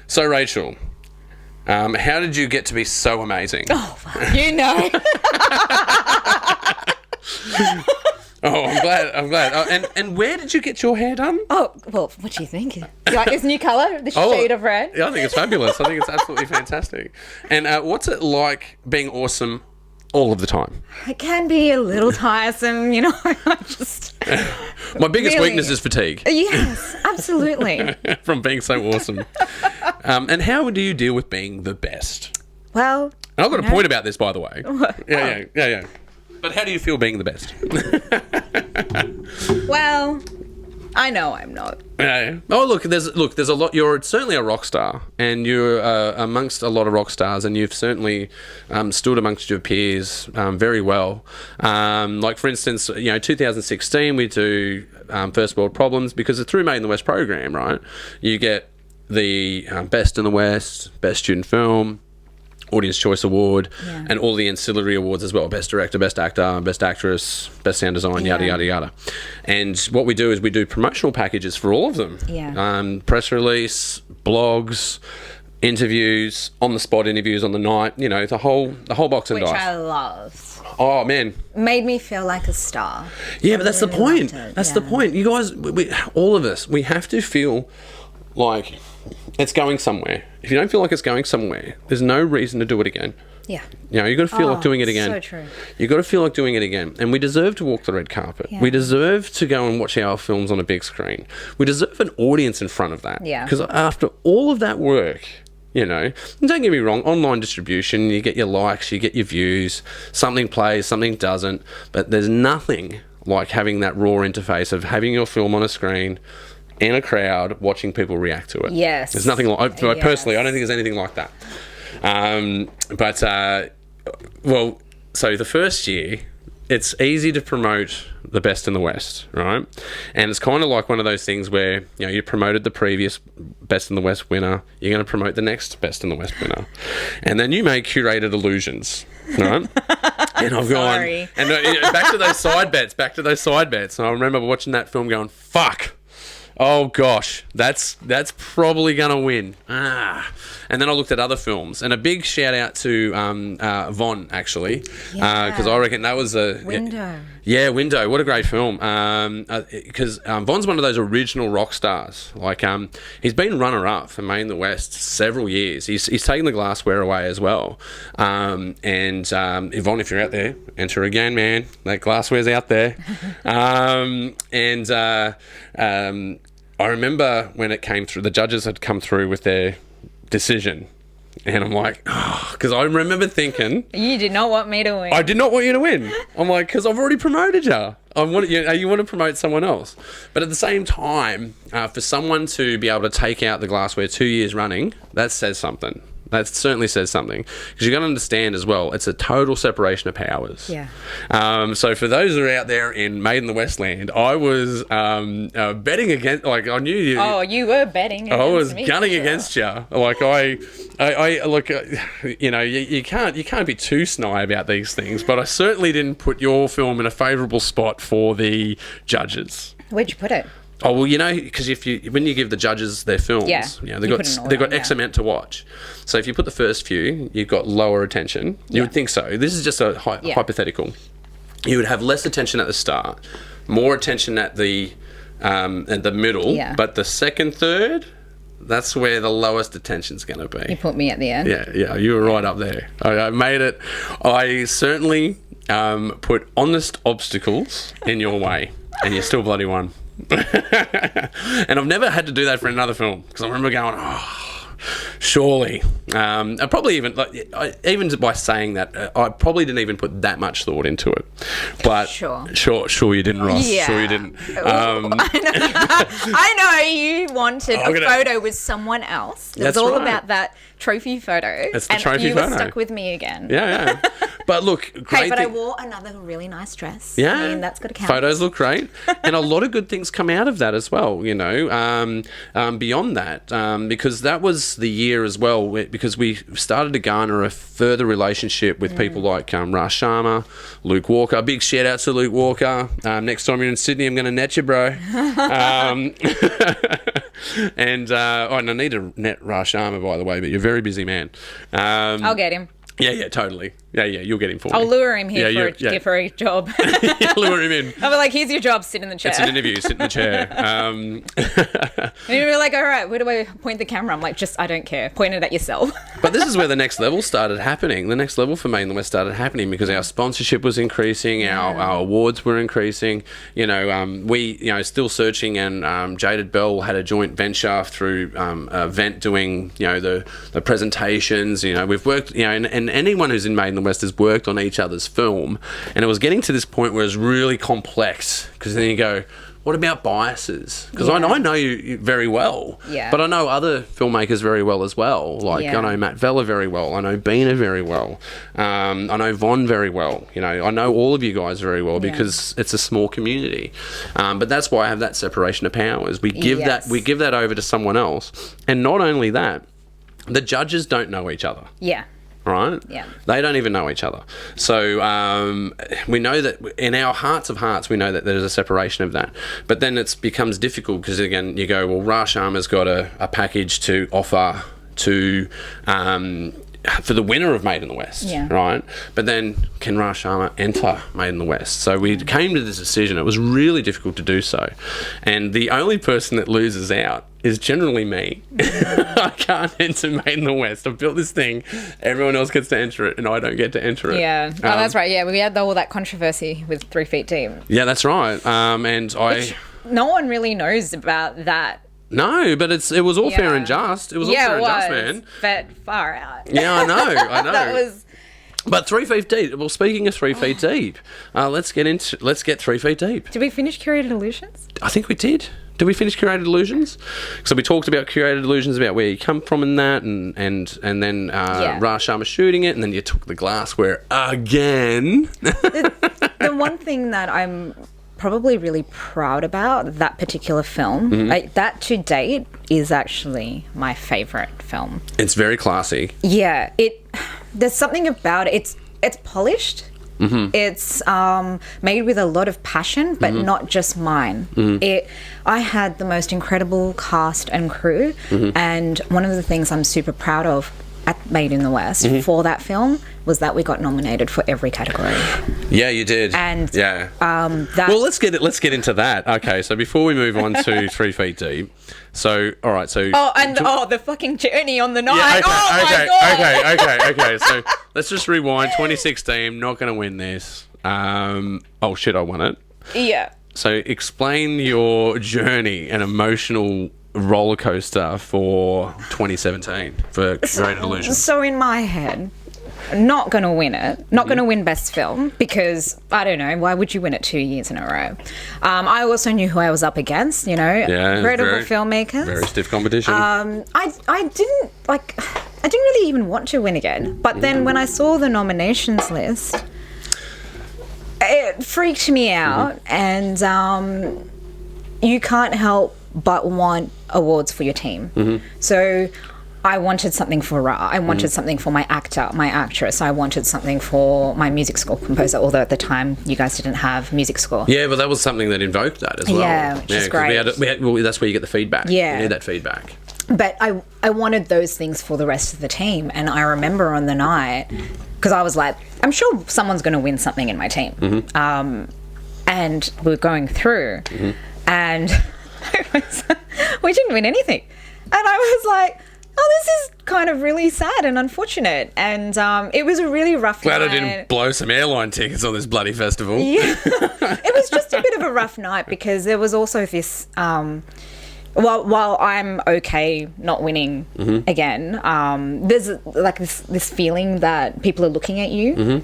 So, Rachel, how did you get to be so amazing? Oh, you know. Oh, I'm glad. And where did you get your hair done? Oh, well, what do you think? You like this new colour, this shade of red? Yeah, I think it's fabulous. I think it's absolutely fantastic. And what's it like being awesome all of the time? It can be a little tiresome, I just... My biggest weakness is fatigue. Yes, absolutely. From being so awesome. And how do you deal with being the best? Well... And I've got a point about this, by the way. Yeah. But how do you feel being the best? Well, I know I'm not. Yeah. Oh, look, there's a lot. You're certainly a rock star, and you're amongst a lot of rock stars, and you've certainly stood amongst your peers very well. Like, for instance, 2016, we do First World Problems, because it's through Made in the West program, right? You get the Best in the West, Best Student Film, Audience Choice Award, and all the ancillary awards as well: Best Director, Best Actor, Best Actress, Best Sound Design, yada yada yada. And what we do is we do promotional packages for all of them. Press release, blogs, interviews, on the spot interviews on the night. The whole box and dice. Which I love. Oh man, made me feel like a star. Yeah, but that's the point. That's the point. You guys, all of us, we have to feel like it's going somewhere. If you don't feel like it's going somewhere, there's no reason to do it again. Yeah. You got to feel like doing it again. So true. You got to feel like doing it again. And we deserve to walk the red carpet. Yeah. We deserve to go and watch our films on a big screen. We deserve an audience in front of that. Yeah. Because after all of that work, and don't get me wrong, online distribution, you get your likes, you get your views, something plays, something doesn't, but there's nothing like having that raw interface of having your film on a screen in a crowd, watching people react to it. Yes. There's nothing like... Personally, I don't think there's anything like that. So the first year, it's easy to promote the Best in the West, right? And it's kind of like one of those things where, you promoted the previous Best in the West winner, you're going to promote the next Best in the West winner. And then you make Curated Illusions, right? And I've gone... And back to those side bets. And I remember watching that film going, fuck. Oh gosh, that's probably gonna win. And then I looked at other films, and a big shout out to Von, actually, because I reckon that was a window. Yeah, Window. What a great film. Because Von's one of those original rock stars. Like, he's been runner-up for Made in the West several years. He's taken the glassware away as well. And Von, if you're out there, enter again, man. That glassware's out there. I remember when it came through, the judges had come through with their decision. And I'm like, because I remember thinking... You did not want me to win. I did not want you to win. I'm like, because I've already promoted you. You want to promote someone else. But at the same time, for someone to be able to take out the glassware 2 years running, that says something. That certainly says something. Because you've got to understand as well, it's a total separation of powers. Yeah. So for those who are out there in Made in the West land, I was betting against, like, I knew you. Oh, you were betting against I was me, gunning sure. against you. Like, I look, you know, you can't be too snide about these things, but I certainly didn't put your film in a favourable spot for the judges. Where'd you put it? Oh, well, you know, because when you give the judges their films, Yeah, they've got X amount to watch. So if you put the first few, you've got lower attention. You would think so. This is just a hypothetical. You would have less attention at the start, more attention at the middle, but the second, third, that's where the lowest attention's going to be. You put me at the end. Yeah, you were right up there. I made it. I certainly put honest obstacles in your way, and you still bloody won. And I've never had to do that for another film, because I remember going, surely. I probably even by saying that, I probably didn't even put that much thought into it. But sure you didn't, Ross. Yeah. Sure you didn't. I know you wanted a photo with someone else. It was all about that trophy photo. It's the trophy you photo. were stuck with me again. Yeah. But look, great. Hey, but I wore another really nice dress. Yeah. I mean, that's got to count. Photos look great. And a lot of good things come out of that as well, you know, beyond that. Because that was the year as well, because we started to garner a further relationship with people like Raj Sharma, Luke Walker. Big shout out to Luke Walker. Next time you're in Sydney, I'm going to net you, bro. And I need to net Raj Sharma, by the way, but you're a very busy man. I'll get him. Yeah, totally. Yeah, you'll get him for me. I'll lure him here for a job. Lure him in. I'll be like, here's your job, sit in the chair. It's an interview, sit in the chair. And you'll be like, all right, where do I point the camera? I'm like, I don't care. Point it at yourself. But this is where the next level started happening. The next level for Made in the West started happening because our sponsorship was increasing, our awards were increasing. You know, we, Still Searching and Jaded Belle had a joint venture through Vent doing, the presentations. We've worked, and anyone who's in Made in the West has worked on each other's film, and it was getting to this point where it's really complex, because then you go, what about biases? Because I know you very well, but I know other filmmakers very well as well. Like, I know Matt Vella very well. I know Bina very well. I know Von very well. I know all of you guys very well because it's a small community. But that's why I have that separation of powers. We give that over to someone else, and not only that, the judges don't know each other. Yeah. Right? Yeah. They don't even know each other. So we know that in our hearts of hearts, we know that there's a separation of that. But then it becomes difficult because, again, you go, well, Raj Sharma's got a package to offer to for the winner of Made in the West, right? But then can Raj Sharma enter Made in the West? So we came to this decision. It was really difficult to do so. And the only person that loses out is generally me. I can't enter Made in the West. I've built this thing. Everyone else gets to enter it, and I don't get to enter it. Yeah. Oh, that's right. Yeah, we had all that controversy with 3 Feet Deep. Yeah, that's right. Which no one really knows about that. No, but it was all fair and just. It was all fair and just, man. But far out. Yeah, I know. That was... But 3 Feet Deep. Well, speaking of 3 Feet Deep, let's get 3 Feet Deep. Did we finish Curated Illusions? I think we did. Did we finish Curated Illusions? So we talked about Curated Illusions, about where you come from in that, and then Raj Sharma shooting it, and then you took the glassware again. The one thing that I'm probably really proud about, that particular film, that to date is actually my favourite film. It's very classy. Yeah, there's something about it. It's polished. Mm-hmm. It's made with a lot of passion, but not just mine. I had the most incredible cast and crew, and one of the things I'm super proud of at Made in the West for that film was that we got nominated for every category. Yeah, you did. And yeah. That, well, let's get into that. Okay, so before we move on to 3 Feet Deep, so all right, so the fucking journey on the night. Yeah, okay. So let's just rewind. 2016, not going to win this. Oh shit, I won it. Yeah. So explain your journey and emotional roller coaster for 2017 for Curated Illusions. So in my head, not going to win it. Not going to win Best Film because, I don't know, why would you win it 2 years in a row? I also knew who I was up against, incredible filmmakers. Very stiff competition. I didn't really even want to win again. But then when I saw the nominations list, it freaked me out. And you can't help but want awards for your team. So I wanted something for Ra. I wanted something for my actor, my actress. I wanted something for my music score composer, although at the time you guys didn't have music score. Yeah, but that was something that invoked that as well. Yeah, which is great. Well, that's where you get the feedback. Yeah. You need that feedback. But I wanted those things for the rest of the team. And I remember on the night, because I was like, I'm sure someone's going to win something in my team. And we were going through, and we didn't win anything. And I was like, oh, this is kind of really sad and unfortunate. And it was a really rough night. Glad I didn't blow some airline tickets on this bloody festival. Yeah. It was just a bit of a rough night because there was also this... while I'm okay not winning again, there's like this feeling that people are looking at you.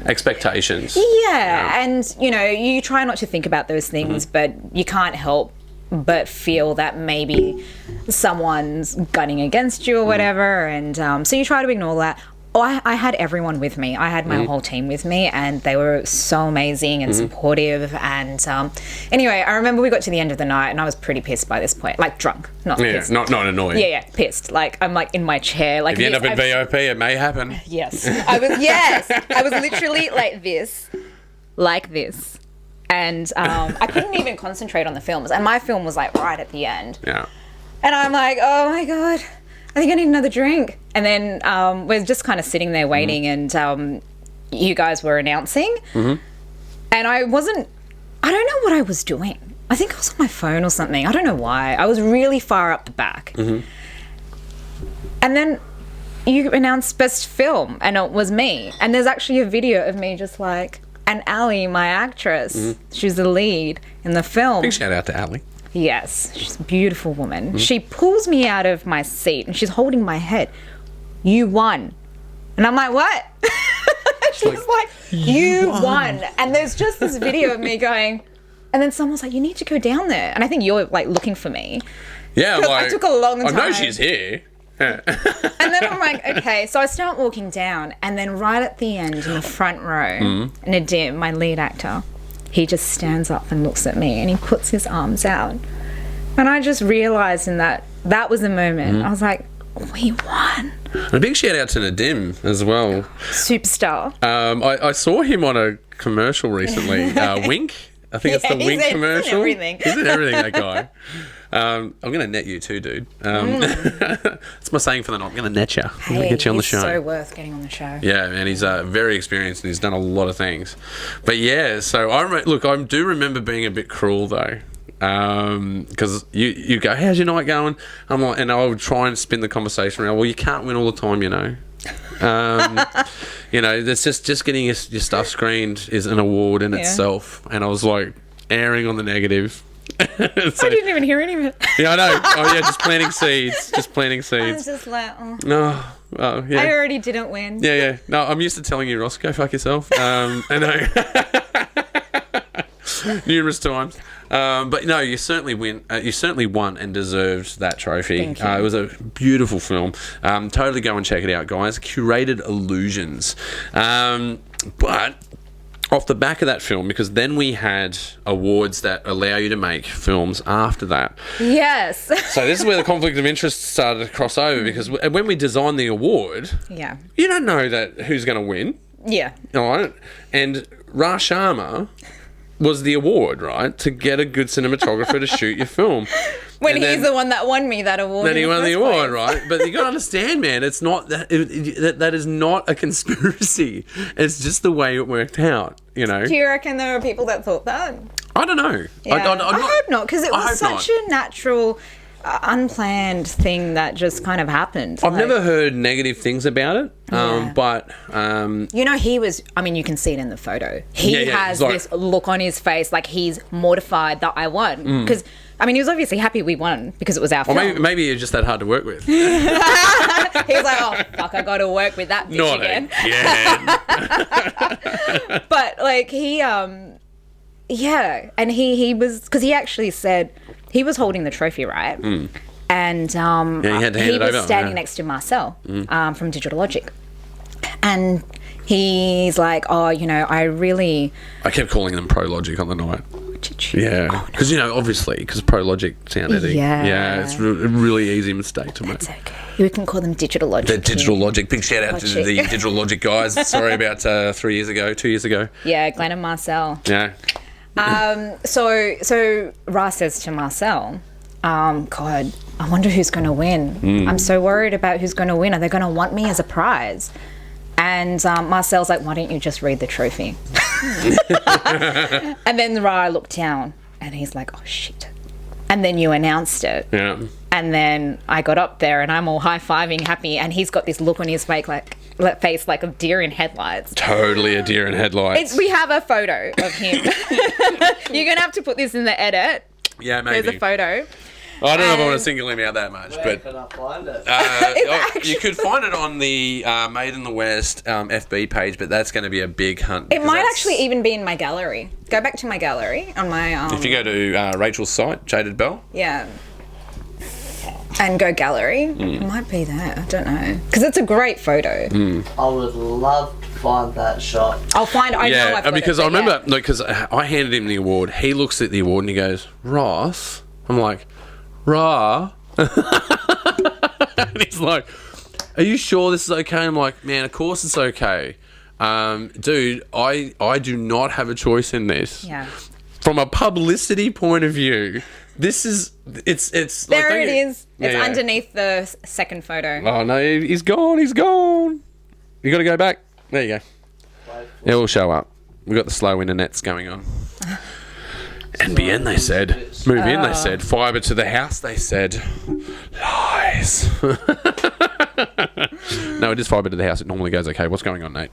Expectations. Yeah, and you try not to think about those things, but you can't help but feel that maybe someone's gunning against you or whatever, and so you try to ignore that. I had everyone with me. I had my whole team with me, and they were so amazing and supportive. And anyway, I remember we got to the end of the night, and I was pretty pissed by this point, like drunk, not pissed. Not annoyed. Yeah, pissed. Like I'm like in my chair, like if you end up in VIP, it may happen. Yes, I was literally like this, and I couldn't even concentrate on the films, and my film was like right at the end. Yeah, and I'm like, oh my god, I think I need another drink. And then we're just kind of sitting there waiting, and you guys were announcing, and I don't know what I was doing. I think I was on my phone or something. I don't know why. I was really far up the back. And then you announced Best Film, and it was me. And there's actually a video of me just like, and Ali, my actress, she's the lead in the film. Big shout out to Ali. Yes, she's a beautiful woman. She pulls me out of my seat, and she's holding my head. You won. And I'm like, what? She's like, you won. And there's just this video of me going, and then someone's like, you need to go down there. And I think you're like looking for me. Yeah, like, I took a long time. I know she's here. And then I'm like, okay. So I start walking down, and then right at the end in the front row, Nadim, my lead actor, he just stands up and looks at me, and he puts his arms out. And I just realised in that was the moment. I was like, we won. And a big shout out to Nadim as well. Superstar. I saw him on a commercial recently. Wink. I think it's the Wink commercial. He's in everything. He's in everything, that guy. I'm going to net you too, dude. That's my saying for the night. I'm going to net you. I'm going to get you on the show. He's so worth getting on the show. Yeah, man, he's very experienced and he's done a lot of things. But yeah, so I do remember being a bit cruel though. Because you go, how's your night going? I'm like, and I would try and spin the conversation around. Well, you can't win all the time, that's just getting your stuff screened is an award in itself. And I was like airing on the negative. So, I didn't even hear any of it. Yeah, I know. Oh yeah, just planting seeds. I was just like, oh. No. Oh, yeah. I already didn't win. Yeah. No, I'm used to telling you, Roscoe, fuck yourself. I know. Numerous times. But no, you certainly win. You certainly won and deserved that trophy. Thank you. It was a beautiful film. Totally go and check it out, guys. Curated Illusions. But off the back of that film, because then we had awards that allow you to make films after that. Yes. So this is where the conflict of interest started to cross over, because when we designed the award, you don't know that who's going to win. Yeah. All right. And Ra Sharma was the award, right, to get a good cinematographer to shoot your film. When And he's then- the one that won me that award. Then in he the won the first award, place. right? But you got to understand, man, it's not that is not a conspiracy. It's just the way it worked out, you know. Do you reckon there were people that thought that? I don't know. Yeah. I'm I hope not, because it I was hope such a natural, unplanned thing that just kind of happened. I've never heard negative things about it, Yeah. but he was, I mean, you can see it in the photo. He Yeah, yeah, has it's like- this look on his face like he's mortified that I won. Because, I mean, he was obviously happy we won because it was our or film. maybe you're just that hard to work with. He's like, oh, fuck, I got to work with that bitch Not again. again. But, like, he, yeah. And he was, because he actually said, he was holding the trophy, right? And he had to hand he it was over, standing yeah. next to Marcel from Digital Logic. And he's like, oh, I kept calling them Pro Logic on the night. did you? Yeah, because obviously, because Pro Logic sounded. Yeah. It's a really easy mistake to make. It's okay. We can call them Digital Logic. The Digital Logic. Big shout out to Logic. the Digital Logic guys. Sorry about 2 years ago. Yeah, Glenn and Marcel. Yeah. So Ra says to Marcel, God, I wonder who's going to win. I'm so worried about who's going to win. Are they going to want me as a prize? And Marcel's like, why don't you just read the trophy? And then Ra looked down and he's like, oh, shit. And then you announced it. Yeah. And then I got up there and I'm all high-fiving, happy, and he's got this look on his face like a deer in headlights. Totally a deer in headlights. We have a photo of him. You're going to have to put this in the edit. Yeah, maybe. There's a photo. I don't know if I want to And- single him out that much, Where but can I find it? you could find it on the Made in the West FB page, but that's going to be a big hunt. It because might that's- actually even be in my gallery. Go back to my gallery on my... If you go to Rachel's site, Jaded Belle. Yeah. And go gallery. It might be there. I don't know. Because it's a great photo. I would love to find that shot. I'll find... I know I've got because it, I but remember, yeah. because I handed him the award. He looks at the award and he goes, Ross. I'm like, Ra. And he's like, are you sure this is okay? I'm like, man, of course it's okay. Dude, I do not have a choice in this. Yeah. From a publicity point of view, this is, it's like, There don't it you- is. Yeah, It's yeah. underneath the second photo. Oh, no, he's gone. You got to go back. There you go. It will show up. We've got the slow internets going on. NBN, they said. Move in, they said. Fibre to the house, they said. Lies. No, it is fibre to the house. It normally goes okay. What's going on, Nate?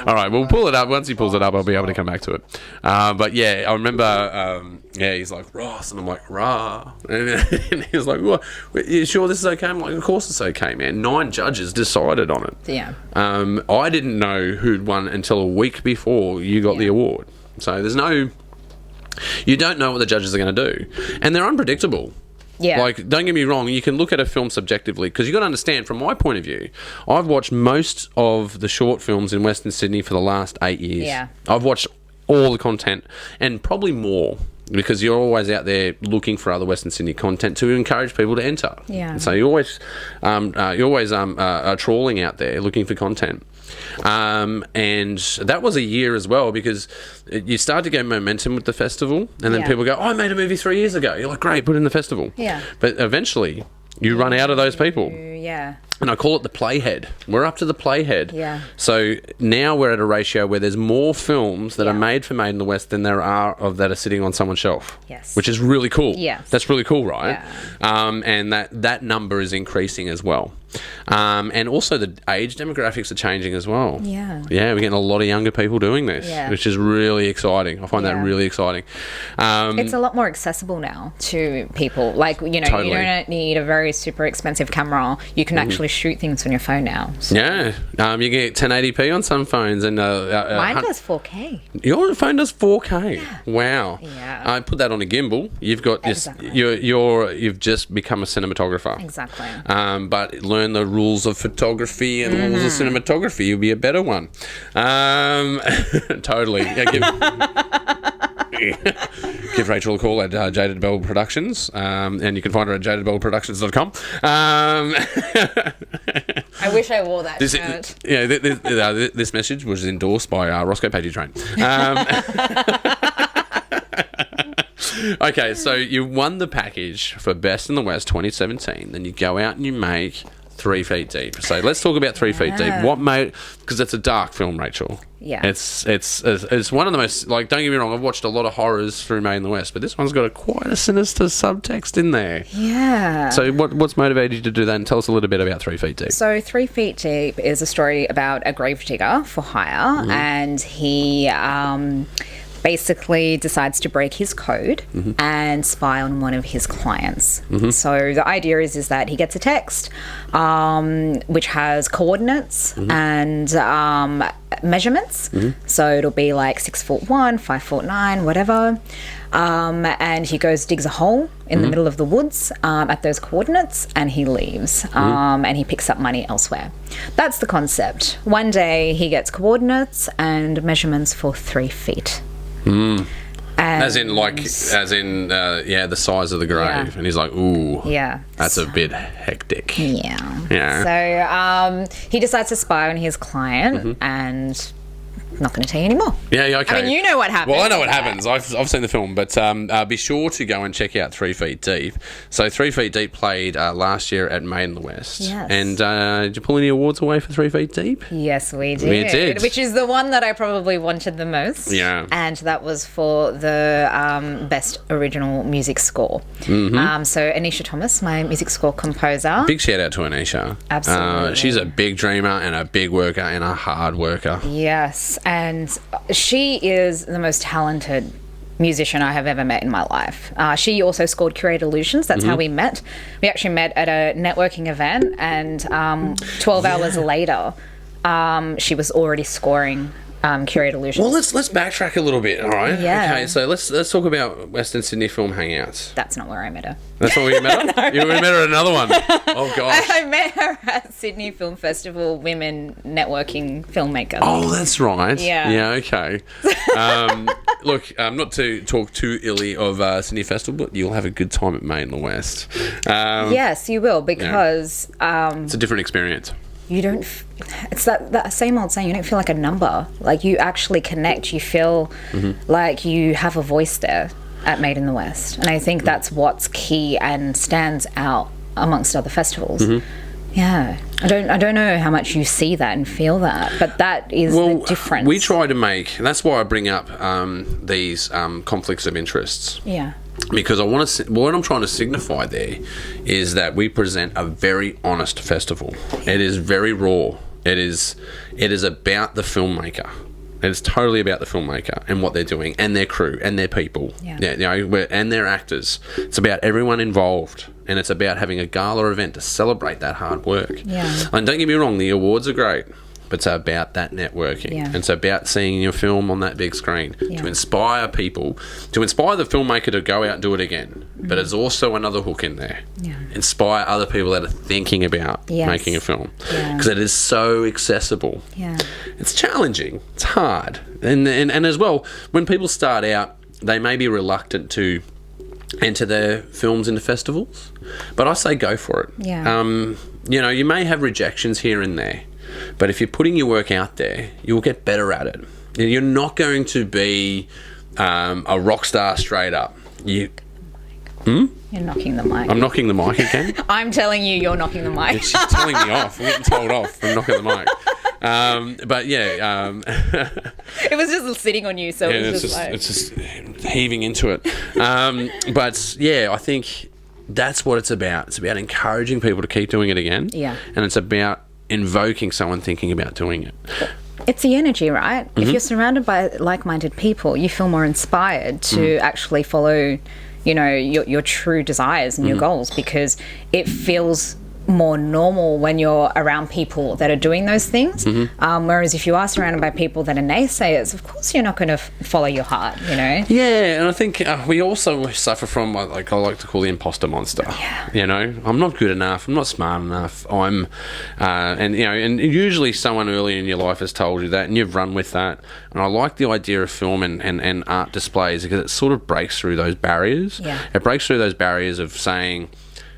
All right, we'll pull it up. Once he pulls it up, I'll be able to come back to it. But yeah, I remember, he's like, Ross, and I'm like, Rah. And he was like, what? You sure this is okay? I'm like, of course it's okay, man. 9 judges decided on it. Yeah. I didn't know who'd won until a week before you got the award. So there's no... You don't know what the judges are going to do. And they're unpredictable. Yeah. Like, don't get me wrong, you can look at a film subjectively, because you've got to understand, from my point of view, I've watched most of the short films in Western Sydney for the last 8 years. Yeah. I've watched all the content, and probably more, because you're always out there looking for other Western Sydney content to encourage people to enter. Yeah. So you always are trawling out there looking for content. And that was a year as well, because you start to get momentum with the festival, and then Yeah. people go, oh, I made a movie 3 years ago. You're like, great, put it in the festival. Yeah. But eventually you run out of those people. Yeah. And I call it the playhead. We're up to the playhead. Yeah. So now we're at a ratio where there's more films that Yeah. are made for Made in the West than there are of that are sitting on someone's shelf. Yes. Which is really cool. Yes. That's really cool, right? Yeah. And that number is increasing as well. And also the age demographics are changing as well. Yeah. Yeah, we're getting a lot of younger people doing this, Yeah. which is really exciting. I find that Yeah. really exciting. It's a lot more accessible now to people. Like, you know, Totally. you don't need a very super expensive camera. You can actually shoot things on your phone now. So Yeah. You get 1080p on some phones, and mine does 4K. Your phone does 4K. Wow. Yeah. I put that on a gimbal. You've got this. Exactly. You've just become a cinematographer. Exactly. But learn the rules of photography and rules of Mm-hmm. cinematography. You'll be a better one. Totally. Yeah, give Rachael a call at Jaded Belle Productions, and you can find her at jadedbelleproductions.com. I wish I wore that This, shirt. this message was endorsed by Roscoe Pagey Train. Okay, so you won the package for Best in the West 2017. Then you go out and you make 3 Feet Deep. So let's talk about 3 Feet Deep. What made... Because it's a dark film, Rachel. Yeah. It's one of the most... Like, don't get me wrong, I've watched a lot of horrors through Made in the West, but this one's got quite a sinister subtext in there. Yeah. So what's motivated you to do that? And tell us a little bit about 3 Feet Deep. So 3 Feet Deep is a story about a gravedigger for hire, and he basically decides to break his code and spy on one of his clients. So the idea is that he gets a text which has coordinates and measurements. So it'll be like 6'1", 5'9", whatever. And he goes, digs a hole in the middle of the woods at those coordinates, and he leaves. And he picks up money elsewhere. That's the concept. One day he gets coordinates and measurements for 3 feet. And As in, the size of the grave. Yeah. And he's like, ooh, yeah, that's a bit hectic. Yeah. So he decides to spy on his client, and I'm not going to tell you anymore. Yeah, okay. I mean, you know what happens. Well, I know what happens. I've seen the film, but be sure to go and check out 3 Feet Deep. So 3 Feet Deep played last year at Made in the West. Yes. And did you pull any awards away for 3 Feet Deep? Yes, we did. We did. Which is the one that I probably wanted the most. Yeah. And that was for the Best Original Music Score. So Anisha Thomas, my music score composer. Big shout out to Anisha. Absolutely. She's a big dreamer and a big worker and a hard worker. Yes, and she is the most talented musician I have ever met in my life. She also scored Curated Illusions. That's how we met. We actually met at a networking event, and 12 hours later, she was already scoring Curated Illusions. Well, let's backtrack a little bit, all right? Yeah. Okay, so let's talk about Western Sydney Film Hangouts. That's not where I met her. That's not where you met her? You met her at another one. Oh, gosh. I met her at Sydney Film Festival Women Networking Filmmakers. Oh, that's right. Yeah. Yeah, okay. Look, not to talk too illy of Sydney Festival, but you'll have a good time at Made in the West. Yes, you will, because it's a different experience. you don't it's that same old saying, you don't feel like a number. Like, you actually connect. You feel like you have a voice there at Made in the West, and I think that's what's key and stands out amongst other festivals. Yeah, I don't know how much you see that and feel that, but that is the difference. We try to make, and that's why I bring up these conflicts of interests. Yeah. Because I want to. What I'm trying to signify there is that we present a very honest festival. It is very raw. It is about the filmmaker. It is totally about the filmmaker and what they're doing, and their crew, and their people, and their actors. It's about everyone involved, and it's about having a gala event to celebrate that hard work. Yeah. And don't get me wrong, the awards are great, but it's about that networking. Yeah. And it's about seeing your film on that big screen to inspire people, to inspire the filmmaker to go out and do it again. But there's also another hook in there. Yeah. Inspire other people that are thinking about making a film. Because it is so accessible. Yeah. It's challenging. It's hard. And as well, when people start out, they may be reluctant to enter their films into festivals. But I say go for it. Yeah. You may have rejections here and there. But if you're putting your work out there, you'll get better at it. You're not going to be a rock star straight up. You're knocking the mic. I'm knocking the mic again? I'm telling you, you're knocking the mic. She's telling me off. I'm getting told off from knocking the mic. It was just sitting on you, so it was it's just heaving into it. But yeah, I think that's what it's about. It's about encouraging people to keep doing it again. Yeah. And it's about invoking someone thinking about doing it. It's the energy, right? If you're surrounded by like-minded people, you feel more inspired to actually follow, your true desires and your goals, because it feels more normal when you're around people that are doing those things. Whereas if you are surrounded by people that are naysayers, of course you're not going to follow your heart, Yeah, and I think we also suffer from what I like to call the imposter monster. Yeah. I'm not good enough. I'm not smart enough. I'm, and usually someone early in your life has told you that, and you've run with that. And I like the idea of film and art displays because it sort of breaks through those barriers. Yeah. It breaks through those barriers of saying,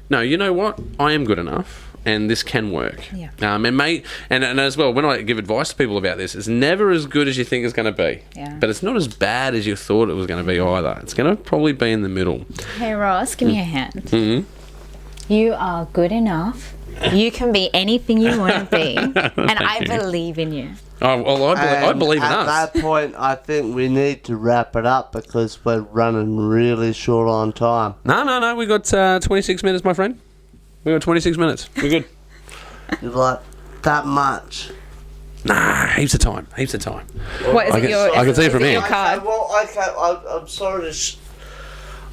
no, you know what? I am good enough. and this can work. Yeah. And as well, when I give advice to people about this, it's never as good as you think it's going to be. Yeah. But it's not as bad as you thought it was going to be either. It's going to probably be in the middle. Hey Ross, give me a hand. Mm-hmm. You are good enough. You can be anything you want to be, and I believe in you. Oh, well, I believe in us. At that point, I think we need to wrap it up because we're running really short on time. No. We got 26 minutes, my friend. We got 26 minutes. We're good. You're like, that much? Nah, heaps of time. What is I it? can see it from here. Your card? I'm sorry to...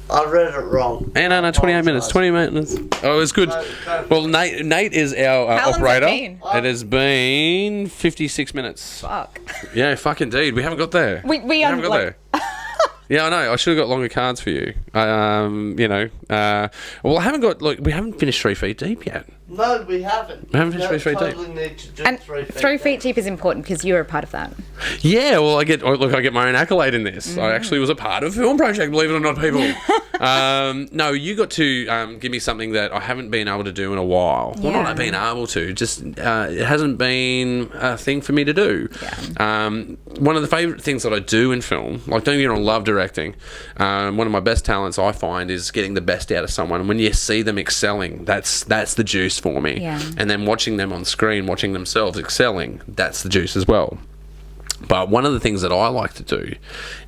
I read it wrong. No, 28 minutes. 20 minutes. Oh, it's good. Well, Nate is our How long's operator. it been? It has been 56 minutes. Fuck. Yeah, fuck indeed. We haven't got there. We haven't got like- there. Yeah, I know. I should have got longer cards for you. Well, I haven't got. Look, we haven't finished 3 feet deep yet. No, we haven't. We haven't finished 3 feet totally deep. need to do And 3 feet 3 feet deep is important because you're a part of that. Yeah, well, I get my own accolade in this. I actually was a part of a film project, believe it or not, people. No, you got to give me something that I haven't been able to do in a while. Well, not been able to, just it hasn't been a thing for me to do. Yeah. One of the favourite things that I do in film, like don't get me wrong, I love directing. One of my best talents I find is getting the best out of someone. And when you see them excelling, that's the juice for me. Yeah. And then watching them on screen, watching themselves excelling, that's the juice as well. But one of the things that I like to do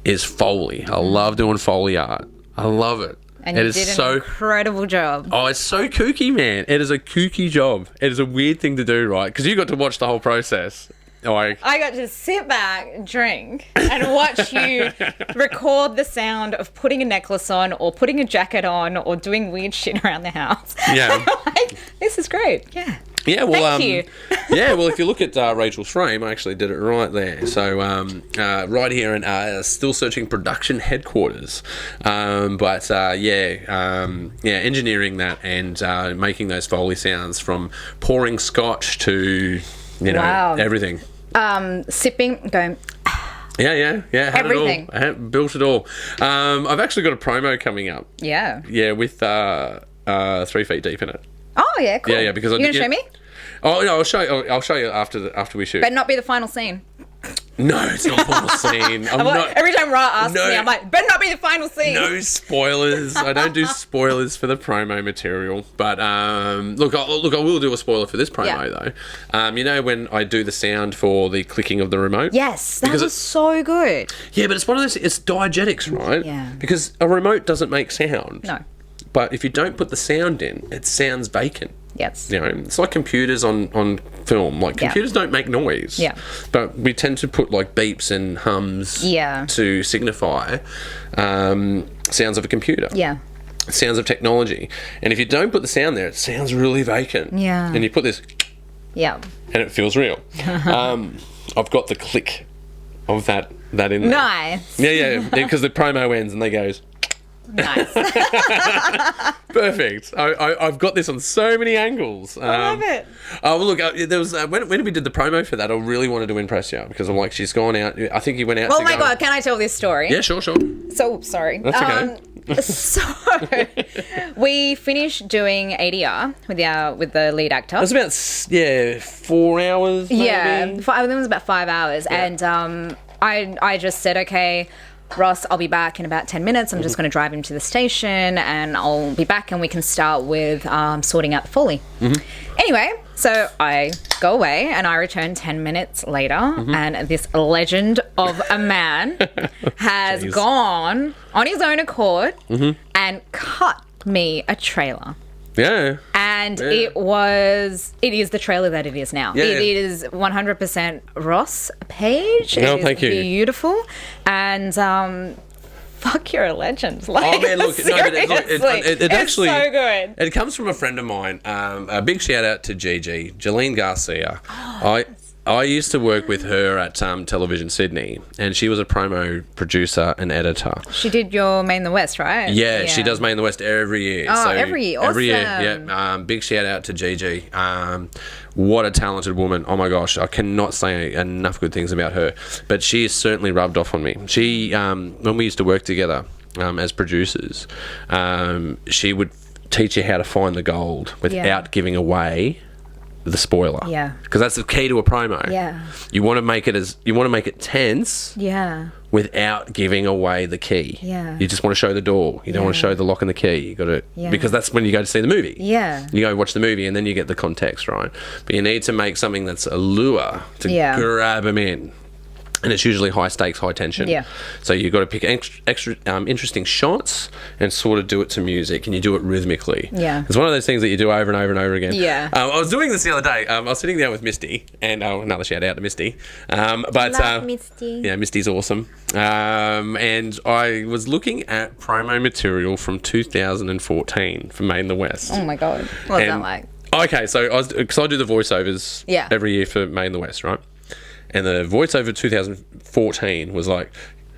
is Foley. I love doing Foley art. I love it. And you did an incredible job. Oh, it's so kooky, man. It is a kooky job. It is a weird thing to do, right? Because you got to watch the whole process. I got to sit back, drink, and watch you record the sound of putting a necklace on or putting a jacket on or doing weird shit around the house. Yeah. Like, this is great. Yeah. Yeah, well, Thank you. Yeah, well, if you look at Rachel's frame, I actually did it right there. So, right here in Still Searching Production Headquarters. Engineering that and making those Foley sounds from pouring scotch to, Wow. everything. Sipping, going... Yeah. Had Everything. It all. I built it all. I've actually got a promo coming up. Yeah. Yeah, with 3 feet deep in it. Oh, yeah, cool. Yeah, because you going to show me? Oh no, I'll show you after we shoot. Better not be the final scene. No, it's not the final scene. Every time Ra asks me, I'm like, better not be the final scene. No spoilers. I don't do spoilers for the promo material. But look, I will do a spoiler for this promo though. When I do the sound for the clicking of the remote. Yes, that was so good. Yeah, but it's one of those. It's diegetics, right? Yeah. Because a remote doesn't make sound. No. But if you don't put the sound in, it sounds vacant. Yes. It's like computers on film. Like computers don't make noise. Yeah. But we tend to put like beeps and hums to signify sounds of a computer. Yeah. Sounds of technology. And if you don't put the sound there, it sounds really vacant. Yeah. And you put this Yeah. and it feels real. I've got the click of that in there. Nice. Yeah, because the promo ends and they goes... Nice. Perfect. I've got this on so many angles. I love it. Oh, well, look, there was when we did the promo for that, I really wanted to impress you because I'm like, she's gone out. I think you went out. Oh my God, can I tell this story? Yeah, sure. So, sorry. That's okay. So, we finished doing ADR with the lead actor. It was about 4 hours. Maybe. Yeah, I think it was about 5 hours, and I just said, okay, Ross, I'll be back in about 10 minutes. I'm just going to drive him to the station and I'll be back and we can start with sorting out the Foley. Anyway, so I go away and I return 10 minutes later and this legend of a man has gone on his own accord and cut me a trailer. Yeah. And it is the trailer that it is now. Yeah, it is 100% Ross Page. No, it is thank you. Beautiful. And fuck, you're a legend. Like, Oh man, look, it actually so good. It comes from a friend of mine. A big shout out to Gigi, Jolene Garcia. I used to work with her at Television Sydney, and she was a promo producer and editor. She did your Main the West, right? Yeah, she does Main the West every year. Oh, every year. Every year, Awesome. yeah. Big shout out to Gigi. What a talented woman. Oh my gosh, I cannot say enough good things about her. But she has certainly rubbed off on me. She, when we used to work together as producers, she would teach you how to find the gold without giving away the spoiler. Yeah. Because that's the key to a promo. Yeah. You want to make it tense. Yeah. Without giving away the key. Yeah. You just want to show the door. You don't want to show the lock and the key. You got to because that's when you go to see the movie. Yeah. You go watch the movie and then you get the context, right? But you need to make something that's a lure to grab them in. And it's usually high stakes, high tension. Yeah. So you've got to pick extra interesting shots and sort of do it to music, and you do it rhythmically. Yeah. It's one of those things that you do over and over and over again. Yeah. I was doing this the other day. I was sitting down with Misty, and another shout out to Misty. Love Misty. Yeah, Misty's awesome. And I was looking at promo material from 2014 for Made in the West. Oh my God. What was that like? Okay, so because I do the voiceovers every year for Made in the West, right? And the voiceover 2014 was like,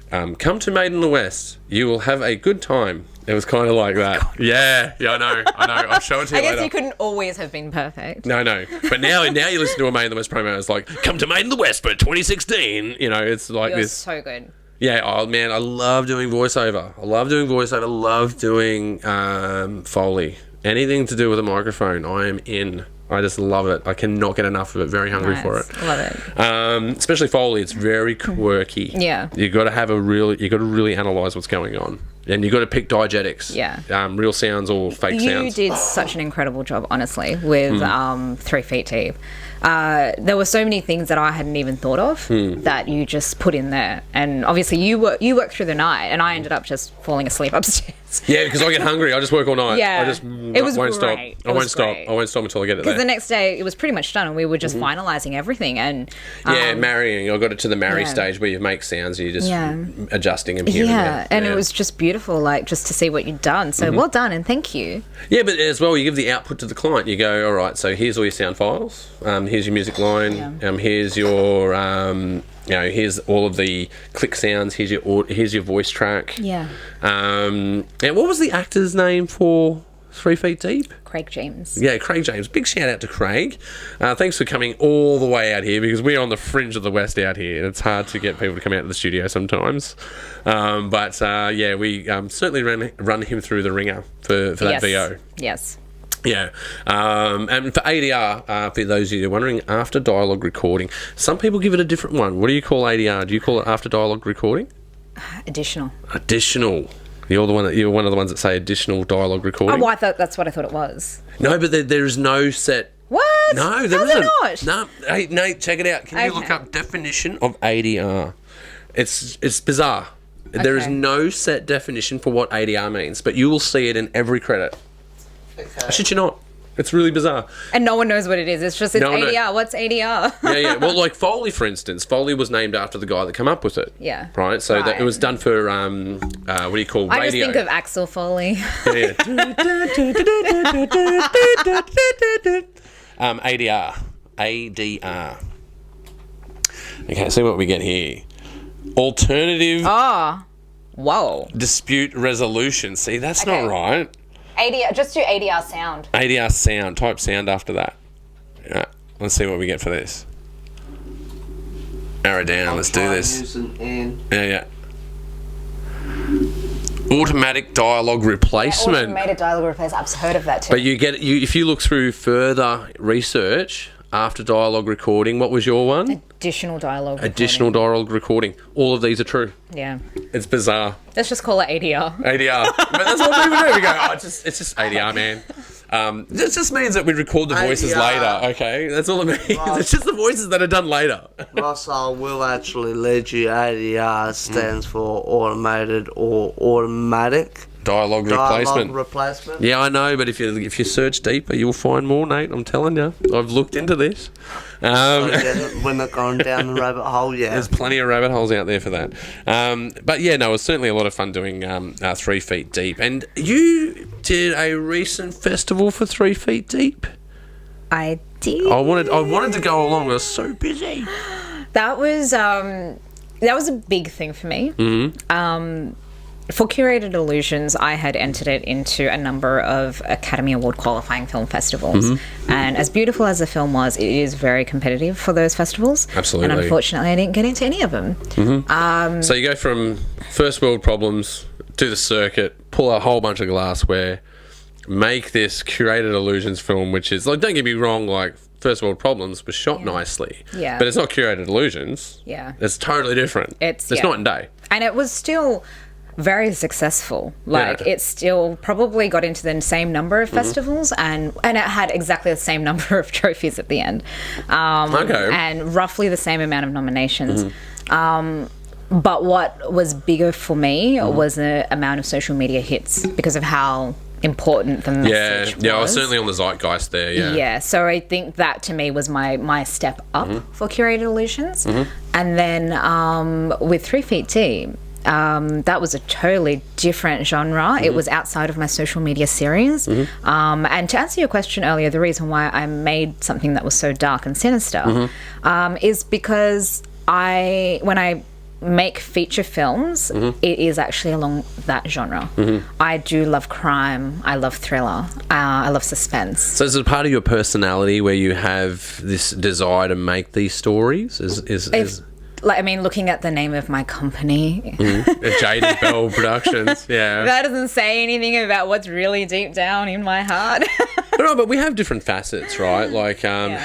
come to Made in the West, you will have a good time. It was kind of like that. Yeah, I know. I'll show it to you later. I guess you couldn't always have been perfect. No. But now you listen to a Made in the West promo, it's like, come to Made in the West for 2016. You know, it's like You're this. so good. Yeah, oh man, I love doing voiceover. I love doing Foley. Anything to do with a microphone, I am in. I just love it. I cannot get enough of it. Very hungry for it. Love it. Especially Foley, it's very quirky. Yeah. You got to really analyze what's going on, and you got to pick diegetics. Yeah. Real sounds or fake sounds. You did such an incredible job, honestly, with 3 Feet Deep. There were so many things that I hadn't even thought of that you just put in there, and obviously you worked through the night, and I ended up just falling asleep upstairs. Yeah, because I get hungry. I just work all night. Yeah, I just it was won't stop. great. I won't stop. I won't stop until I get it there. Because the next day it was pretty much done, and we were just finalising everything. And marrying. I got it to the marry stage where you make sounds and you're just adjusting them here and there. And it was just beautiful, like just to see what you'd done. So well done, and thank you. Yeah, but as well, you give the output to the client. You go, all right, so here's all your sound files. Here's your music line. Here's your here's all of the click sounds. Here's your voice track. Yeah. And what was the actor's name for 3 Feet Deep? Craig James. Yeah, Craig James. Big shout out to Craig. Thanks for coming all the way out here, because we're on the fringe of the West out here, and it's hard to get people to come out to the studio sometimes. We certainly run him through the ringer for that VO. Yes. Yeah. And for ADR, for those of you who are wondering, after dialogue recording, some people give it a different one. What do you call ADR? Do you call it after dialogue recording? Additional. You're one of the ones that say additional dialogue recording. Oh, well, that's what I thought it was. No, but there is no set. What? No, there How's isn't. it not? No, hey, Nate, check it out. Can you look up definition of ADR? It's bizarre. There is no set definition for what ADR means, but you will see it in every credit. Okay. Shit, you're not. It's really bizarre. And no one knows what it is. It's just ADR. What's ADR? Yeah. Well, like Foley, for instance. Foley was named after the guy that came up with it. Yeah. Right? So that it was done for, what do you call radio? I just think of Axel Foley. Yeah. ADR. ADR. Okay, see what we get here. Alternative Whoa. dispute resolution. See, that's not right. ADR, just do ADR sound. ADR sound. Type sound after that. Yeah. Let's see what we get for this. Narrow down. Let's do this. Yeah. Automatic dialogue replacement. Automated dialogue replacement. I've heard of that too. But if you look through further research after dialogue recording, what was your one? Additional dialogue recording. All of these are true. Yeah. It's bizarre. Let's just call it ADR. ADR. But that's what people do. We go, it's just ADR, man. This just means that we record the voices later, okay? That's all it means. It's just the voices that are done later. Russell will actually lead you. ADR stands for automated or automatic. Dialogue replacement. Yeah, I know, but if you search deeper, you'll find more, Nate. I'm telling you. I've looked into this. We're not going down the rabbit hole yet. There's plenty of rabbit holes out there for that. But yeah, no, it was certainly a lot of fun doing 3 Feet Deep. And you did a recent festival for 3 Feet Deep? I did. I wanted to go along. I was so busy. That was a big thing for me. Mm-hmm. For Curated Illusions, I had entered it into a number of Academy Award qualifying film festivals. Mm-hmm. And as beautiful as the film was, it is very competitive for those festivals. Absolutely. And unfortunately, I didn't get into any of them. Mm-hmm. So you go from first world problems, do the circuit, pull a whole bunch of glassware, make this Curated Illusions film, which is, like, don't get me wrong, like, First World Problems was shot nicely. Yeah. But it's not Curated Illusions. Yeah. It's totally different. It's night and day. And it was still very successful. Like, it still probably got into the same number of festivals, and it had exactly the same number of trophies at the end. And roughly the same amount of nominations. But what was bigger for me was the amount of social media hits because of how important the message was. Yeah, I was certainly on the zeitgeist there, Yeah, so I think that to me was my step up for Curated Illusions. And then with 3 Feet Deep, that was a totally different genre. It was outside of my social media series. And to answer your question earlier, the reason why I made something that was so dark and sinister is because when I make feature films, it is actually along that genre. I do love crime, I love thriller, I love suspense. So is it part of your personality where you have this desire to make these stories? Looking at the name of my company, Jaded Belle Productions, that doesn't say anything about what's really deep down in my heart. No, but we have different facets, right? Like, for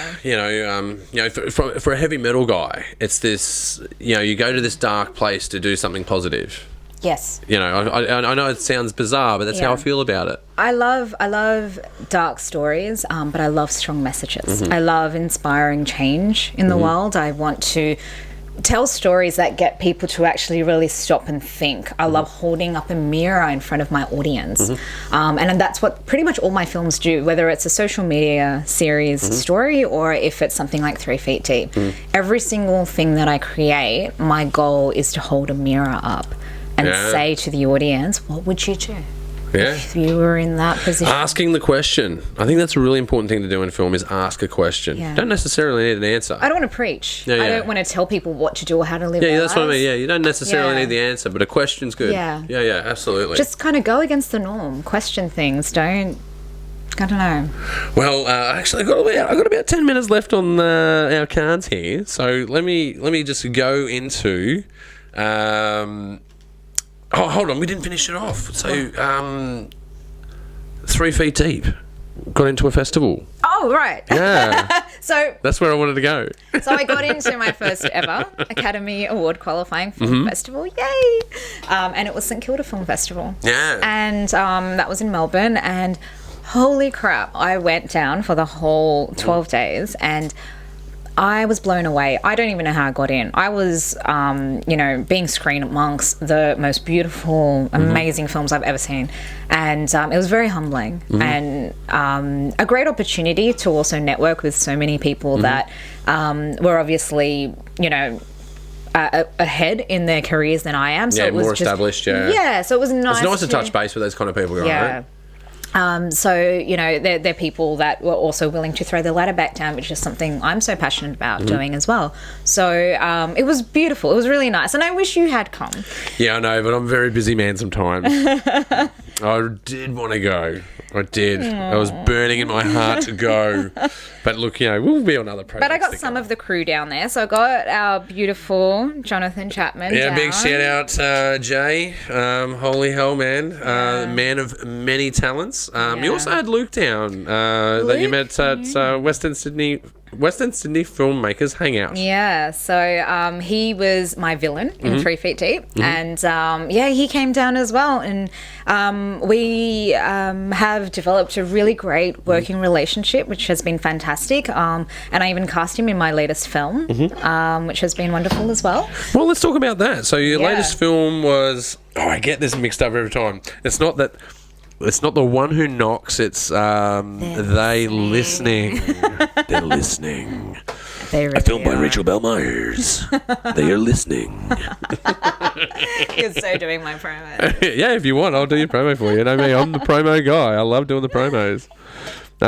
a heavy metal guy, it's this, you go to this dark place to do something positive. Yes. I know it sounds bizarre, but that's how I feel about it. I love dark stories, but I love strong messages. I love inspiring change in the world. I want to tell stories that get people to actually really stop and think. I love holding up a mirror in front of my audience. And that's what pretty much all my films do, whether it's a social media series story or if it's something like 3 Feet Deep. Every single thing that I create, my goal is to hold a mirror up and say to the audience, what would you do? If you were in that position. Asking the question. I think that's a really important thing to do in film is ask a question. Don't necessarily need an answer. I don't want to preach. I don't want to tell people what to do or how to live their that's lives. what I mean. You don't necessarily need the answer, but a question's good. Yeah, absolutely. Just kind of go against the norm. Question things. I don't know. Well, actually, I've got about 10 minutes left on our cards here. So let me just go into... hold on, we didn't finish it off. So, 3 Feet Deep got into a festival. Oh, right. Yeah. So that's where I wanted to go. So I got into my first ever Academy Award qualifying film festival. Yay! And it was St Kilda Film Festival. Yeah. And that was in Melbourne. And holy crap, I went down for the whole 12 days and I was blown away. I don't even know how I got in. I was, being screened amongst the most beautiful, amazing films I've ever seen. And it was very humbling and a great opportunity to also network with so many people that were obviously, ahead in their careers than I am. So it was more established, Yeah, so it was nice. It's nice to touch base with those kind of people, right? They're people that were also willing to throw the ladder back down, which is something I'm so passionate about doing as well. So it was beautiful. It was really nice. And I wish you had come. Yeah, I know, but I'm a very busy man sometimes. I did want to go. I did. I was burning in my heart to go. But look, we'll be on other projects. But I got some of the crew down there. So I got our beautiful Jonathan Chapman down. Big shout out, Jay. Holy hell, man. Man of many talents. You also had Luke down that you met at Western Sydney Filmmakers Hangout. Yeah, so he was my villain in 3 Feet Deep. And he came down as well. And we have developed a really great working relationship, which has been fantastic. And I even cast him in my latest film, which has been wonderful as well. Well, let's talk about that. So your latest film was... Oh, I get this mixed up every time. It's not the one who knocks, it's they listening. They're listening. They really a film by are. Rachael Belle Myers. They are listening. You're so doing my promo. Yeah, if you want, I'll do your promo for you. You know me, I'm the promo guy. I love doing the promos.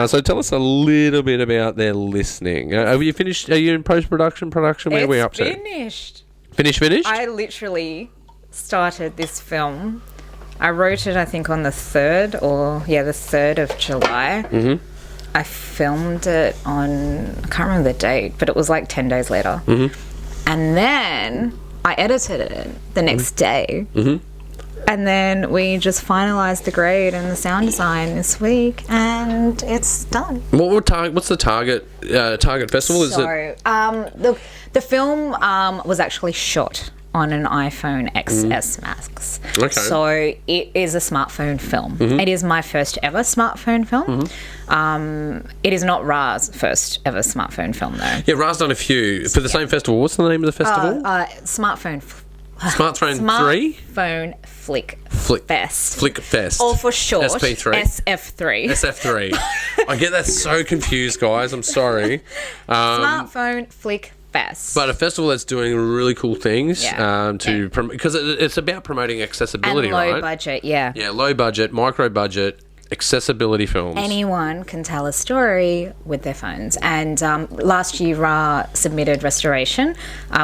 So tell us a little bit about their listening. Have you finished? Are you in post-production? Where are we up to? Finished. Finished? I literally started this film. I wrote it, I think, on the 3rd of July. I filmed it on, I can't remember the date, but it was like 10 days later. And then I edited it the next day. And then we just finalised the grade and the sound design this week, and it's done. What's the target festival? Is it? The film was actually shot on an iPhone XS Max. Okay. So it is a smartphone film. It is my first ever smartphone film. It is not Ra's first ever smartphone film, though. Yeah, Ra's done a few for the same festival. What's the name of the festival? Smartphone 3? Smartphone Flick Fest. Flick Fest. Or for short, SP3. SF3. SF3. I get that so confused, guys. I'm sorry. Smartphone Flick Fest. But a festival that's doing really cool things Yeah. because it's about promoting accessibility, and low right? budget, yeah. Yeah, low budget, micro budget, accessibility films. Anyone can tell a story with their phones. And last year, Ra submitted Restoration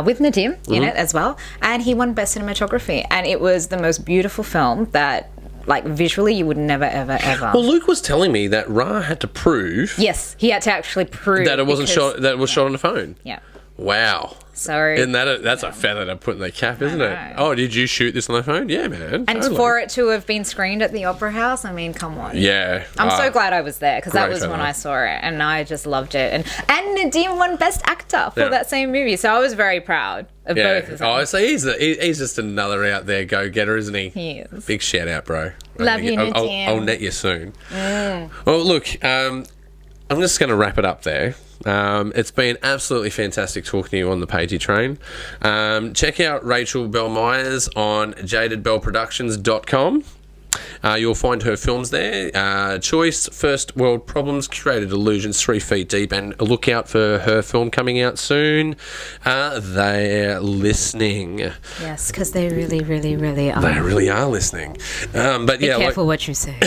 with Nadim in it as well. And he won Best Cinematography. And it was the most beautiful film that, like, visually you would never, ever, ever... Well, Luke was telling me that Ra had to prove... Yes, he had to actually prove... that it wasn't shot... that it was shot on a phone. Yeah. Wow. So... Isn't that's a feather to put in the cap, isn't it? Oh, did you shoot this on the phone? Yeah, man. And totally. for it to have been screened at the Opera House, I mean, come on. Yeah. I'm so glad I was there, because that great was when fella. I saw it, and I just loved it. And Nadim won Best Actor for that same movie, so I was very proud of both of them. Oh, so he's just another out there go-getter, isn't he? He is. Big shout-out, bro. Love you, I'll Nadim. net you soon. Well, look, I'm just going to wrap it up there. It's been absolutely fantastic talking to you on the Pagey train. Check out Rachael Belle Myers on jadedbelleproductions.com. You'll find her films there. Choice, First World Problems, Curated Illusions, 3 Feet Deep, and look out for her film coming out soon. They're listening. Yes, because they really, really, really are. They really are listening. But Be yeah, careful what you say.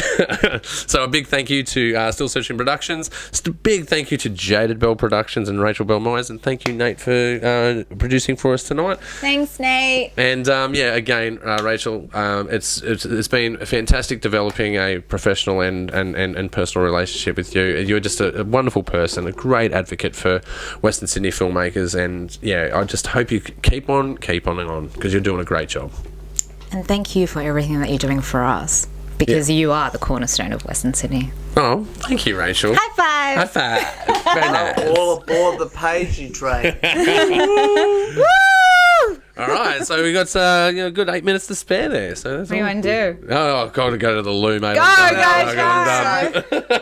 so a big thank you to Still Searching Productions. Just a big thank you to Jaded Belle Productions and Rachael Belle Myers, and thank you, Nate, for producing for us tonight. Thanks, Nate. And again, Rachel, it's been fantastic developing a professional and personal relationship with you. You're just a wonderful person, a great advocate for Western Sydney filmmakers, and I just hope you keep on and on, because you're doing a great job. And thank you for everything that you're doing for us, because you are the cornerstone of Western Sydney. Oh, thank you, Rachel. High five! High five. Very nice. All aboard the Pagey train. Woo! All right, so we got a good 8 minutes to spare there. So that's What do you want to do? Oh, I've got to go to the loo, mate. Go, I'm done. go, I'm done.